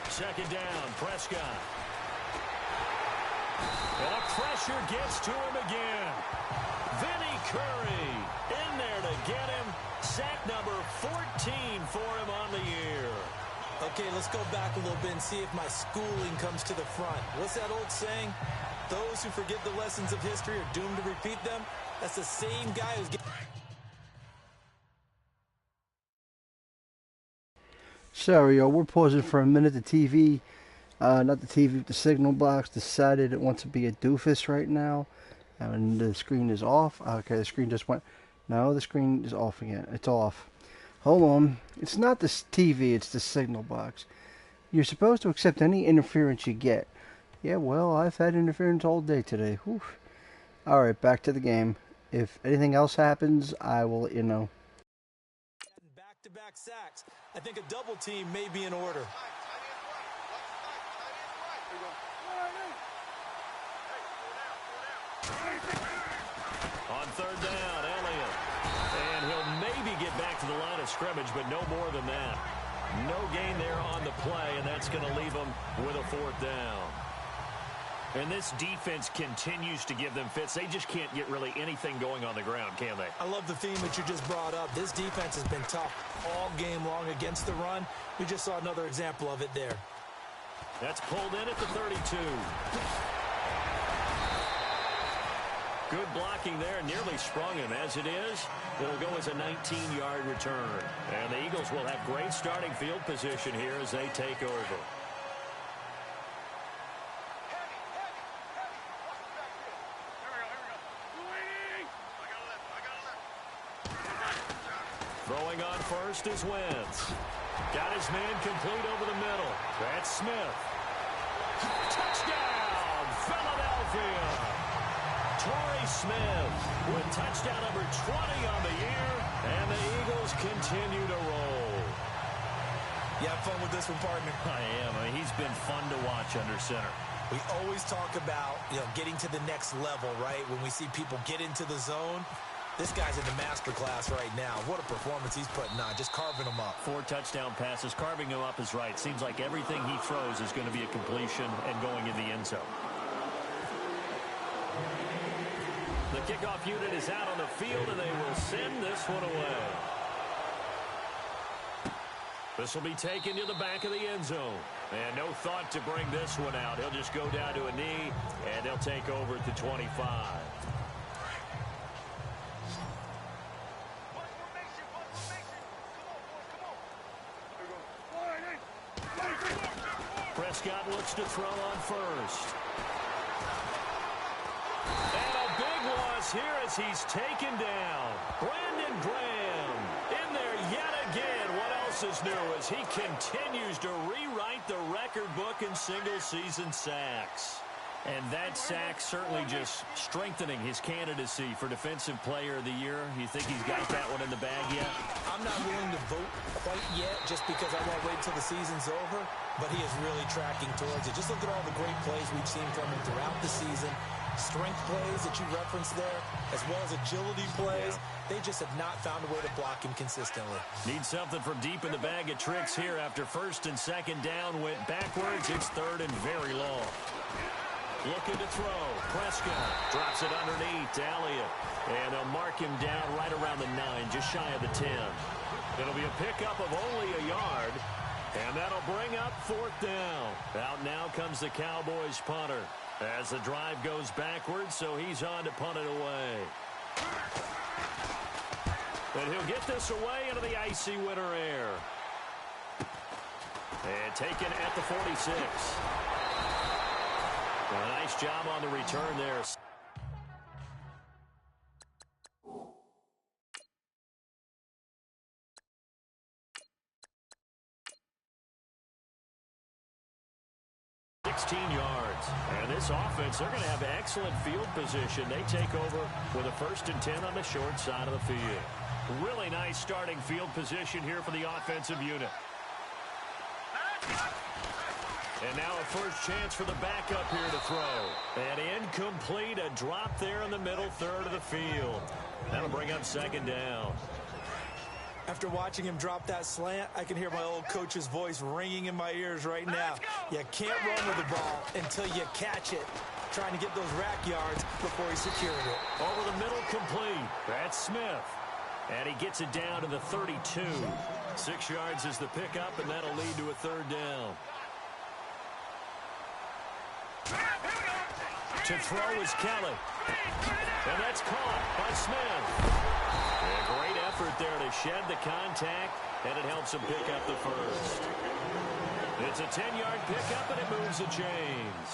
Second down, Prescott. And the pressure gets to him again. Vinny Curry in there to get him. Sack number 14 for him on the year. Okay, let's go back a little bit and see if my schooling comes to the front. What's that old saying? Those who forget the lessons of history are doomed to repeat them. That's the same guy who's getting... Sorry, y'all. We're pausing for a minute. The TV, not the TV, the signal box decided it wants to be a doofus right now. And the screen is off. Okay, the screen just went. No, the screen is off again. It's off. Hold on. It's not the TV, it's the signal box. You're supposed to accept any interference you get. Yeah, well, I've had interference all day today. Whew. Alright, back to the game. If anything else happens, I will let you know. Back-to-back sacks. I think a double team may be in order. On 3rd down, Elliott. And he'll maybe get back to the line of scrimmage, but no more than that. No gain there on the play, and that's going to leave him with a 4th down. And this defense continues to give them fits. They just can't get really anything going on the ground, can they? I love the theme that you just brought up. This defense has been tough all game long against the run. We just saw another example of it there. That's pulled in at the 32. Good blocking there, nearly sprung him. As it is, it'll go as a 19-yard return. And the Eagles will have great starting field position here as they take over. Throwing on first is Wentz. Got his man complete over the middle. That's Smith. Touchdown, Philadelphia. Torrey Smith with touchdown number 20 on the year, and the Eagles continue to roll. You have fun with this one, partner? I am. I mean, he's been fun to watch under center. We always talk about, getting to the next level, right? When we see people get into the zone, This guy's in the master class right now. What a performance he's putting on, just carving them up. 4 touchdown passes, carving him up is right. Seems like everything he throws is going to be a completion and going in the end zone. The kickoff unit is out on the field, and they will send this one away. This will be taken to the back of the end zone. And no thought to bring this one out. He'll just go down to a knee, and they'll take over at the 25. Prescott looks to throw on first. And a big loss here as he's taken down. Brandon Graham in there yet again. What else is new as he continues to rewrite the record book in single-season sacks. And that sack certainly just strengthening his candidacy for Defensive Player of the Year. You think he's got that one in the bag yet? I'm not willing to vote quite yet just because I won't wait until the season's over, but he is really tracking towards it. Just look at all the great plays we've seen from him throughout the season. Strength plays that you referenced there, as well as agility plays. They just have not found a way to block him consistently. Need something from deep in the bag of tricks here after first and second down went backwards. It's third and very long. Looking to throw. Prescott drops it underneath to Elliott. And they'll mark him down right around the 9, just shy of the 10. It'll be a pickup of only a yard. And that'll bring up 4th down. Out now comes the Cowboys punter. As the drive goes backwards, so he's on to punt it away. And he'll get this away into the icy winter air. And taken at the 46. A nice job on the return there. Yards. And this offense, they're going to have excellent field position. They take over with a 1st and 10 on the short side of the field. Really nice starting field position here for the offensive unit. And now a first chance for the backup here to throw. And incomplete, a drop there in the middle third of the field. That'll bring up 2nd down. After watching him drop that slant, I can hear my old coach's voice ringing in my ears right now. You can't run with the ball until you catch it. Trying to get those rack yards before he secured it. Over the middle, complete. That's Smith. And he gets it down to the 32. 6 yards is the pickup, and that'll lead to a 3rd down. To throw is Kelly. And that's caught by Smith. A great effort there to shed the contact, and it helps him pick up the first. It's a 10-yard pickup, and it moves the chains.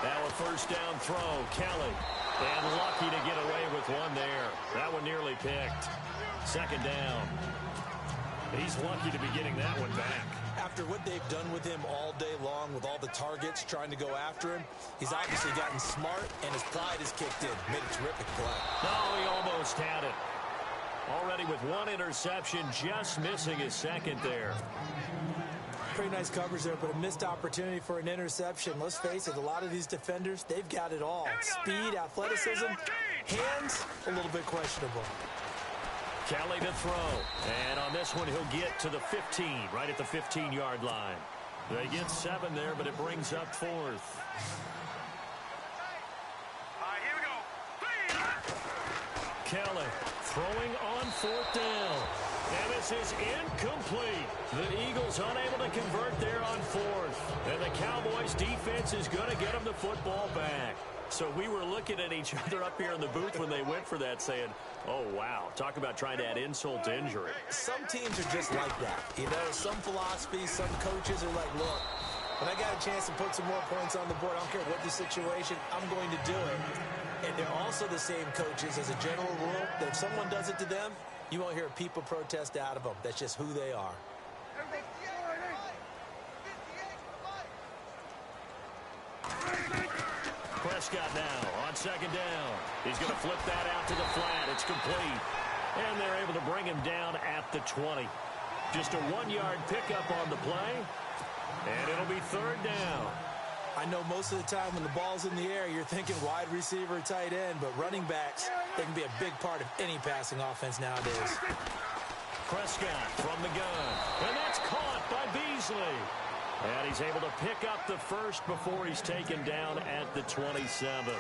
Now a first down throw, Kelly. And lucky to get away with one there. That one nearly picked. 2nd down. He's lucky to be getting that one back. After what they've done with him all day long with all the targets trying to go after him, he's obviously gotten smart, and his pride has kicked in. Made a terrific play. Oh, he almost had it. Already with 1 interception, just missing his 2nd there. Pretty nice coverage there, but a missed opportunity for an interception. Let's face it, a lot of these defenders, they've got it all. Speed, athleticism, hands, a little bit questionable. Kelly to throw. And on this one, he'll get to the 15, right at the 15-yard line. They get 7 there, but it brings up 4th. Kelly throwing on 4th down. And this is incomplete. The Eagles unable to convert there on 4th. And the Cowboys defense is going to get them the football back. So we were looking at each other up here in the booth when they went for that saying, oh, wow, talk about trying to add insult to injury. Some teams are just like that. You know, some philosophies, some coaches are like, look, when I got a chance to put some more points on the board, I don't care what the situation, I'm going to do it. And they're also the same coaches as a general rule that if someone does it to them, you won't hear a peep of protest out of them. That's just who they are. Prescott now on 2nd down. He's going to flip that out to the flat. It's complete. And they're able to bring him down at the 20. Just a 1-yard pickup on the play. And it'll be 3rd down. I know most of the time when the ball's in the air, you're thinking wide receiver, tight end, but running backs, they can be a big part of any passing offense nowadays. Prescott from the gun, and that's caught by Beasley. And he's able to pick up the first before he's taken down at the 27.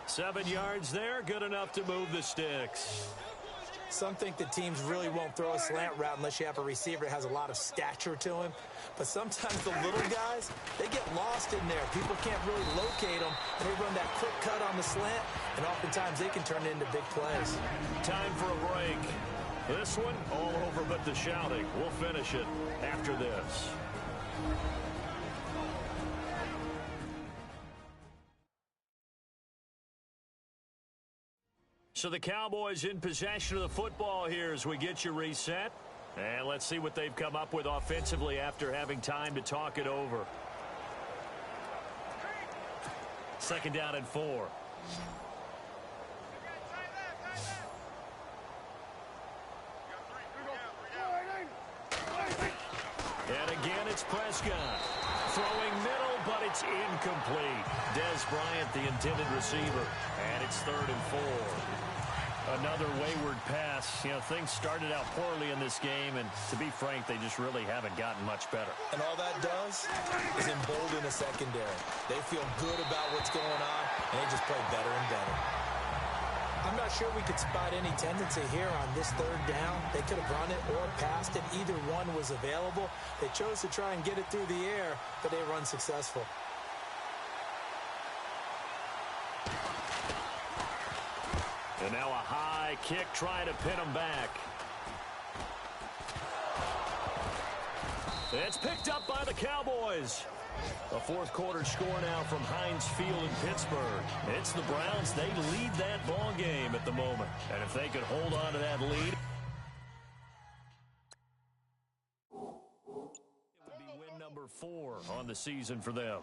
7 yards there, good enough to move the sticks. Some think that teams really won't throw a slant route unless you have a receiver that has a lot of stature to him. But sometimes the little guys, they get lost in there. People can't really locate them, and they run that quick cut on the slant, and oftentimes they can turn it into big plays. Time for a break. This one, all over but the shouting. We'll finish it after this. So the Cowboys in possession of the football here as we get you reset. And let's see what they've come up with offensively after having time to talk it over. 2nd down and 4. And again, it's Prescott. Throwing middle, but it's incomplete. Dez Bryant, the intended receiver. And it's 3rd and 4. Another wayward pass. You know, things started out poorly in this game, and to be frank, they just really haven't gotten much better. And all that does is embolden a secondary. They feel good about what's going on, and they just play better and better. I'm not sure we could spot any tendency here on this 3rd down. They could have run it or passed it. Either one was available. They chose to try and get it through the air, but they were unsuccessful. And now a high kick trying to pin him back. It's picked up by the Cowboys. A 4th quarter score now from Heinz Field in Pittsburgh. It's the Browns. They lead that ball game at the moment. And if they could hold on to that lead, it would be win number 4 on the season for them.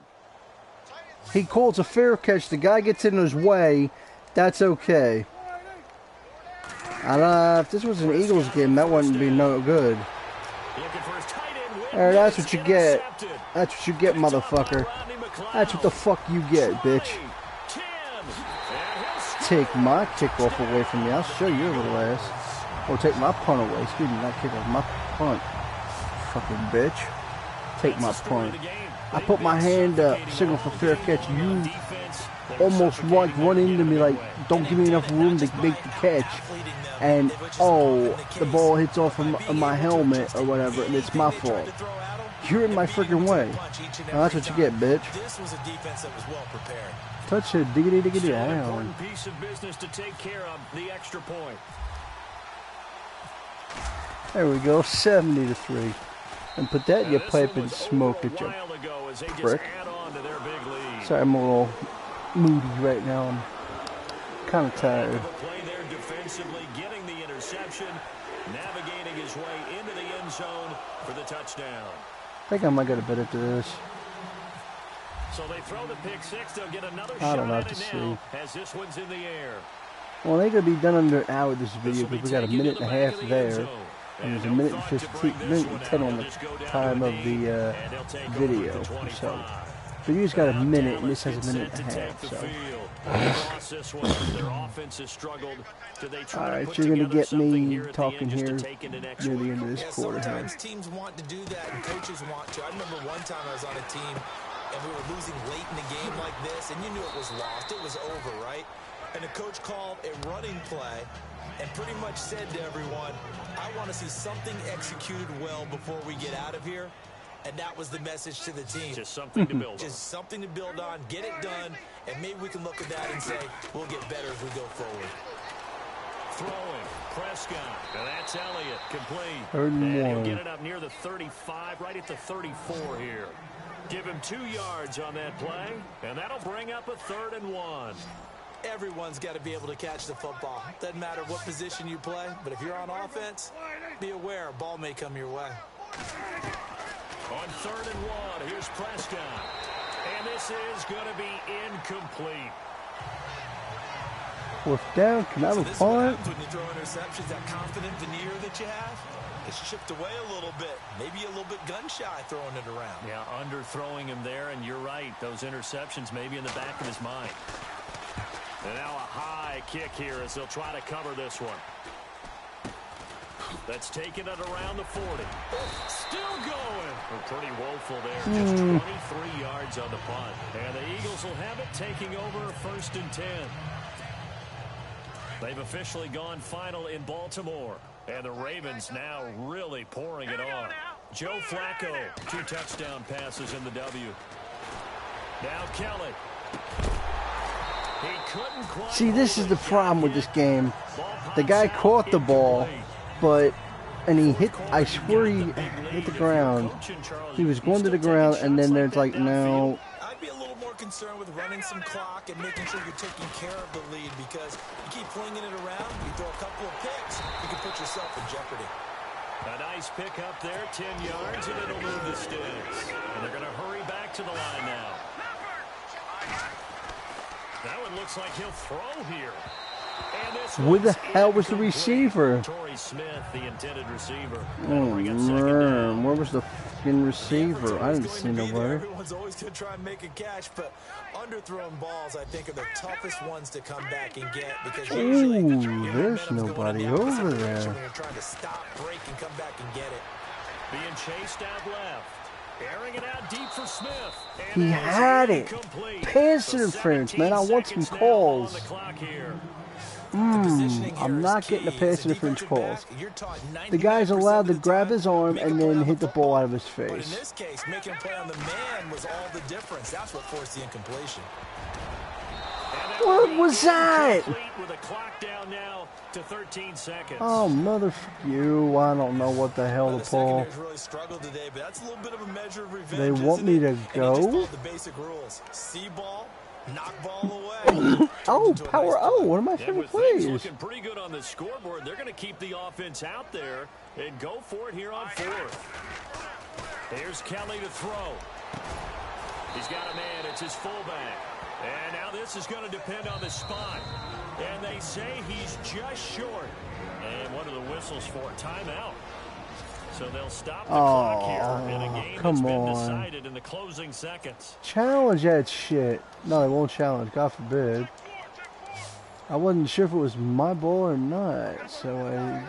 He calls a fair catch. The guy gets in his way. That's okay. If this was an Eagles game, that wouldn't be no good. That's what you get. That's what you get, motherfucker. That's what the fuck you get, bitch. Take my kickoff away from me. I'll show you a little ass. Or take my punt away. Excuse me, not kickoff. My punt. Fucking bitch. Take my punt. I put my hand up, signal for fair catch. You almost like run into me like, don't give me enough room to make the catch. And, oh, the ball hits off of my helmet or whatever, and it's my fault. You're in my freaking way. Now, that's what you get, bitch. Touch it, diggity diggity down. Piece of business to take care of, the extra point. There we go, 70-3. And put that in your pipe and smoke it, you prick. Sorry, I'm a little moody right now. I'm kind of tired. Defensively getting the interception, navigating his way into the end zone for the touchdown. I think I might get a bit into this. So they throw the pick 6. They'll get another I don't know shot what at to it see. now as this one's in the air. Well, they're going to be done under an hour this video because we got a minute and a half there. And there's a minute and 15, minute and 10 on the time of the video. So, video's got a minute and this has a minute and a half. So. Alright, you're going to get me talking here near the end of this quarter here. Sometimes teams want to do that and coaches want to. I remember one time I was on a team and we were losing late in the game like this and you knew it was lost. It was over, right? And the coach called a running play and pretty much said to everyone, I want to see something executed well before we get out of here. And that was the message to the team. Just something to build on. Just something to build on, get it done, and maybe we can look at that and say, we'll get better as we go forward. Throwing, Prescott, and that's Elliott, complete. And he'll get it up near the 35, right at the 34 here. Give him 2 yards on that play, and that'll bring up a 3rd and 1. Everyone's got to be able to catch the football. Doesn't matter what position you play, but if you're on offense, be aware a ball may come your way. On 3rd and 1, here's Prescott. And this is going to be incomplete. 4th down, can I have a punt? When you throw interceptions, that confident veneer that you have, It's chipped away a little bit. Maybe a little bit gun-shy throwing it around. Yeah, underthrowing him there, and you're right. Those interceptions maybe in the back of his mind. And now a high kick here as they'll try to cover this one. That's taken it around the 40. Still going. We're pretty woeful there. Just 23 yards on the punt. And the Eagles will have it taking over 1st and 10. They've officially gone final in Baltimore. And the Ravens now really pouring it on. Joe Flacco, 2 touchdown passes in the W. Now Kelly. He couldn't quite. See, this is the problem with this game. The guy caught the ball, and he hit, I swear he hit the ground. He was going to the ground, and then there's like, no. I'd be a little more concerned with running some clock and making sure you're taking care of the lead, because you keep flinging it around, you throw a couple of picks, you can put yourself in jeopardy. A nice pick up there, 10 yards, and it'll move the sticks. And they're going to hurry back to the line now. That one looks like he'll throw here. Where the hell was the receiver? Torrey Smith, the intended receiver. Where was the fucking receiver? I didn't see nobody. Everyone's always going to try and make a catch, but underthrown balls, I think, are the toughest ones to come back and get, because usually there's nobody over there. When you're trying to stop, break, and come back and get it. Being chased out left. Airing it out deep for Smith. He had it. Pass interference, man. I want some calls. I'm not getting the pass interference calls. The guy's allowed to grab his arm and then hit the ball out of his face. But in this case, making a play on the man was all the difference. That's what forced the incompletion. What was that? With a clock down now to 13 seconds. Oh, motherfucker you. I don't know what the hell to pull. Really struggled today, but that's a little bit of a measure of revenge. They want me to go? The basic rules. See ball, knock ball away. Oh, power O, one of my favorite plays. Looking pretty good on the scoreboard. They're going to keep the offense out there and go for it here on 4th. Here's Kelly to throw. He's got a man. It's his fullback. And now this is going to depend on the spot. And they say he's just short. And what are the whistles for? Timeout. So they'll stop the clock here in a game that's been decided in the closing seconds. Challenge that shit. No, they won't challenge. God forbid. I wasn't sure if it was my ball or not, so I,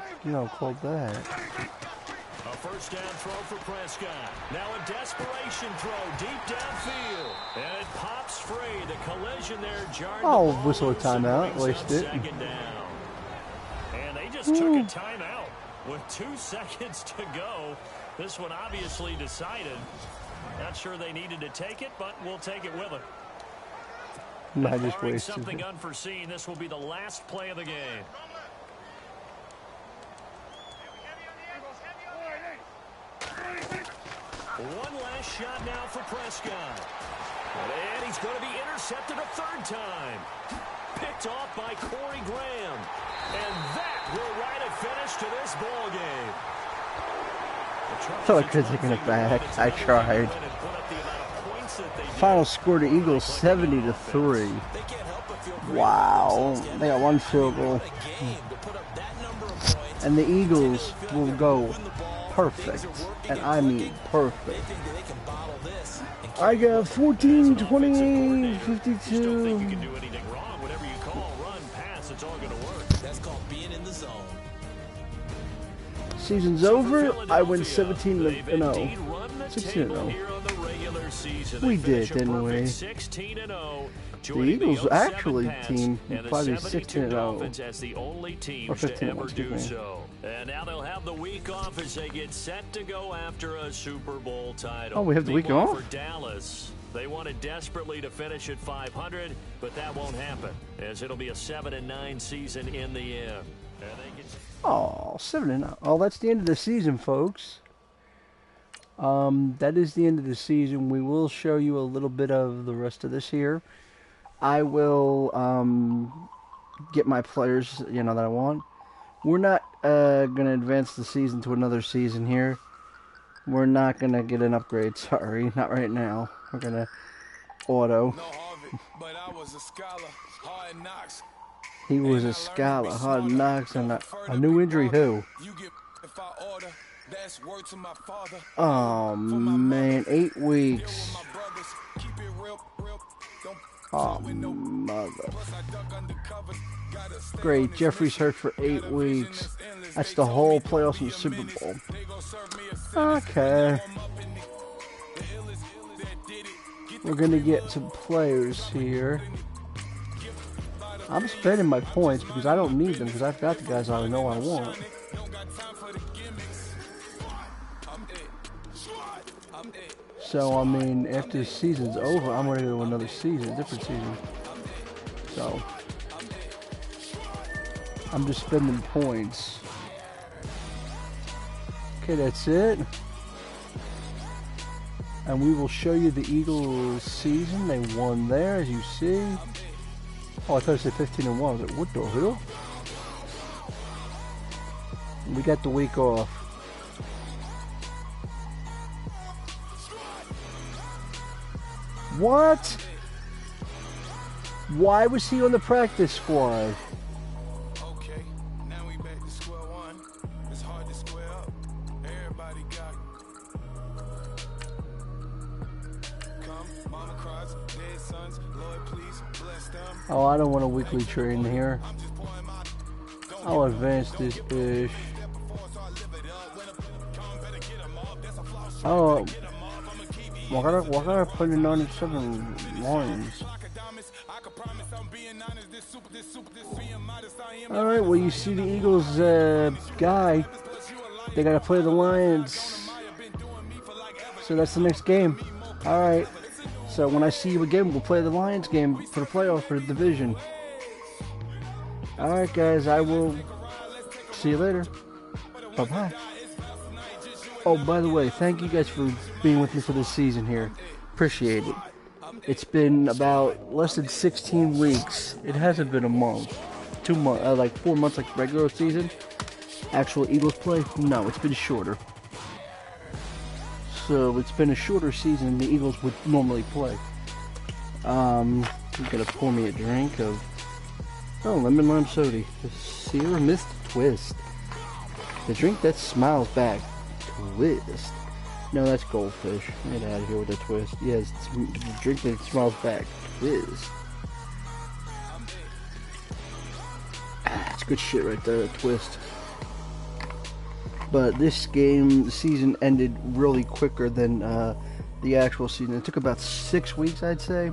called that. A first down throw for Prescott. Now a desperation throw deep downfield. And it pops free. The collision there jarred the ball whistle a timeout. Waste it. Second down. And they just took a timeout with 2 seconds to go. This one obviously decided. Not sure they needed to take it, but we'll take it with them. I just wasted something it. unforeseen, this will be the last play of the game. One last shot now for Prescott. And he's going to be intercepted a 3rd time. Picked off by Corey Graham. And that will write a finish to this ball game. I thought I could have taken it back. I tried. Final score to Eagles 70-3. Wow. They got 1 field goal. And the Eagles will go perfect. And I mean perfect. I got 14, 28, 52. Season's over. I win 17-0. 16-0. We did, didn't we? The Eagles actually team probably 16-0 as the only team or 15 to ever do so. And now they'll have the week off as they get set to go after a Super Bowl title. Oh, we have the week off? For Dallas, they wanted desperately to finish at 500, but that won't happen as it'll be a 7-9 season in the end. Oh, 7-0. Oh, that's the end of the season, folks. That is the end of the season. We will show you a little bit of the rest of this here. I will get my players, that I want. We're not going to advance the season to another season here. We're not going to get an upgrade. Sorry, not right now. We're going to auto. No, Harvard, but I was a scholar, hard knocks. He was a scholar, hard knocks, and a new injury. Who? If I order, that's word to my father. Oh man, 8 weeks. My brothers, keep it real. Don't Oh mother. Great, Jeffrey's hurt for 8 weeks. That's the whole playoffs and the Super Bowl. Okay. We're gonna get some players here. I'm spending my points because I don't need them because I've got the guys I know I want. So, I mean, after the season's over, I'm going to go to another season, a different season. So, I'm just spending points. Okay, that's it. And we will show you the Eagles season. They won there, as you see. Oh, I thought it said 15-1. I was like, what the hell? We got the week off. What? Why was he on the practice squad? Okay, now we back to square one. It's hard to square up. Everybody got come, mama cries, dead sons, Lord please bless them. Oh, I don't want a weekly train here. I'll advance this ish. Oh, what gotta put in 97 lines? Alright, well, you see the Eagles guy. They gotta play the Lions. So that's the next game. Alright. So when I see you again, we'll play the Lions game for the playoff for the division. Alright, guys, I will see you later. Bye-bye. Oh, by the way, thank you guys for being with me for this season here. Appreciate it. It's been about less than 16 weeks. It hasn't been a month. 2 months, like 4 months like regular season. Actual Eagles play? No, it's been shorter. So it's been a shorter season than the Eagles would normally play. I'm gonna pour me a drink of lemon lime soda. The Sierra Mist Twist. The drink that smiles back. Twist. No, that's goldfish. Get out of here with the twist. Yes, it's the drink that smiles back. Twist. It's good shit right there, that twist. But this game, the season ended really quicker than the actual season. It took about 6 weeks, I'd say,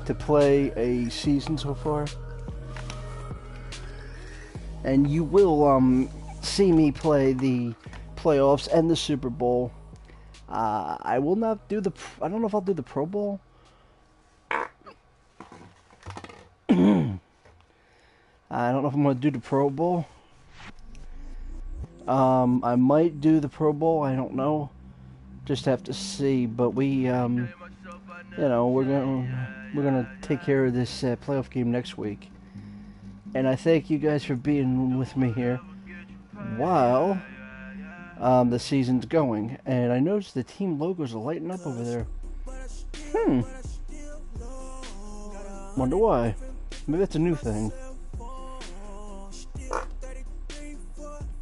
to play a season so far. And you will see me play the playoffs and the Super Bowl. I will not do the... I don't know if I'll do the Pro Bowl. I don't know if I'm going to do the Pro Bowl. I might do the Pro Bowl. I don't know. Just have to see. But we, you know, we're gonna take care of this playoff game next week. And I thank you guys for being with me here while the season's going. And I noticed the team logos are lighting up over there. Wonder why. Maybe that's a new thing.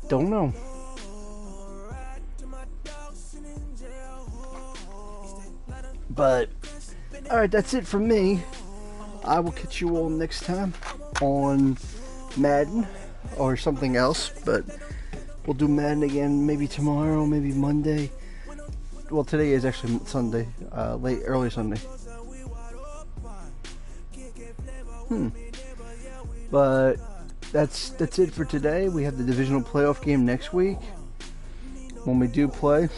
Don't know. But, alright, that's it from me. I will catch you all next time on Madden or something else. But we'll do Madden again maybe tomorrow, maybe Monday. Well, today is actually Sunday, early Sunday. But that's it for today. We have the divisional playoff game next week when we do play.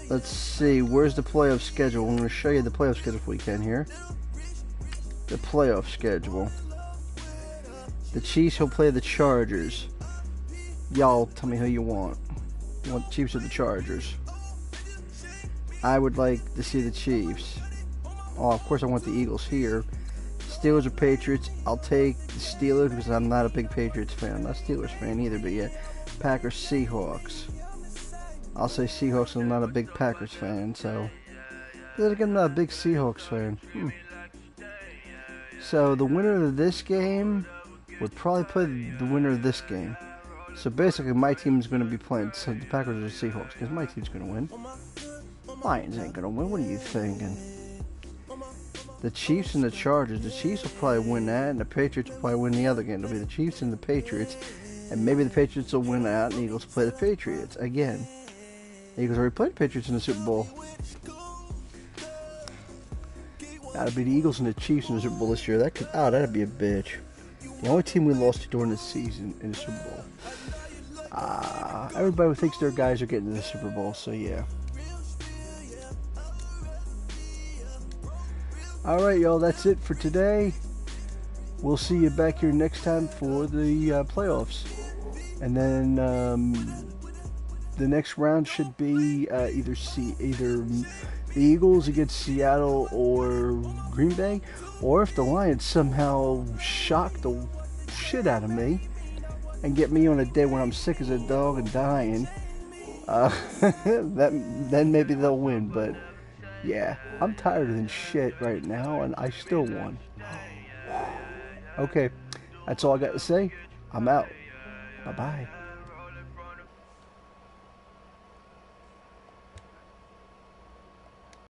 Let's see, where's the playoff schedule? I'm going to show you the playoff schedule if we can here. The playoff schedule. The Chiefs will play the Chargers. Y'all tell me who you want. You want the Chiefs or the Chargers? I would like to see the Chiefs. Oh, of course I want the Eagles here. Steelers or Patriots? I'll take the Steelers because I'm not a big Patriots fan. I'm not a Steelers fan either, but yeah. Packers, Seahawks. I'll say Seahawks. I'm not a big Packers fan, so. Then again, I'm not a big Seahawks fan. So the winner of this game would probably play the winner of this game. So basically, my team is going to be playing the Packers or the Seahawks because my team's going to win. Lions ain't going to win. What are you thinking? The Chiefs and the Chargers. The Chiefs will probably win that, and the Patriots will probably win the other game. It'll be the Chiefs and the Patriots, and maybe the Patriots will win out, and the Eagles play the Patriots again. The Eagles already played the Patriots in the Super Bowl. That'll be the Eagles and the Chiefs in the Super Bowl this year. That'd be a bitch. The only team we lost to during the season in the Super Bowl. Everybody thinks their guys are getting to the Super Bowl, so yeah. Alright, y'all, that's it for today. We'll see you back here next time for the playoffs. And then the next round should be either the Eagles against Seattle or Green Bay, or if the Lions somehow shock the shit out of me and get me on a day when I'm sick as a dog and dying, then maybe they'll win. But yeah, I'm tired than shit right now, and I still won. Okay, that's all I got to say. I'm out. Bye-bye.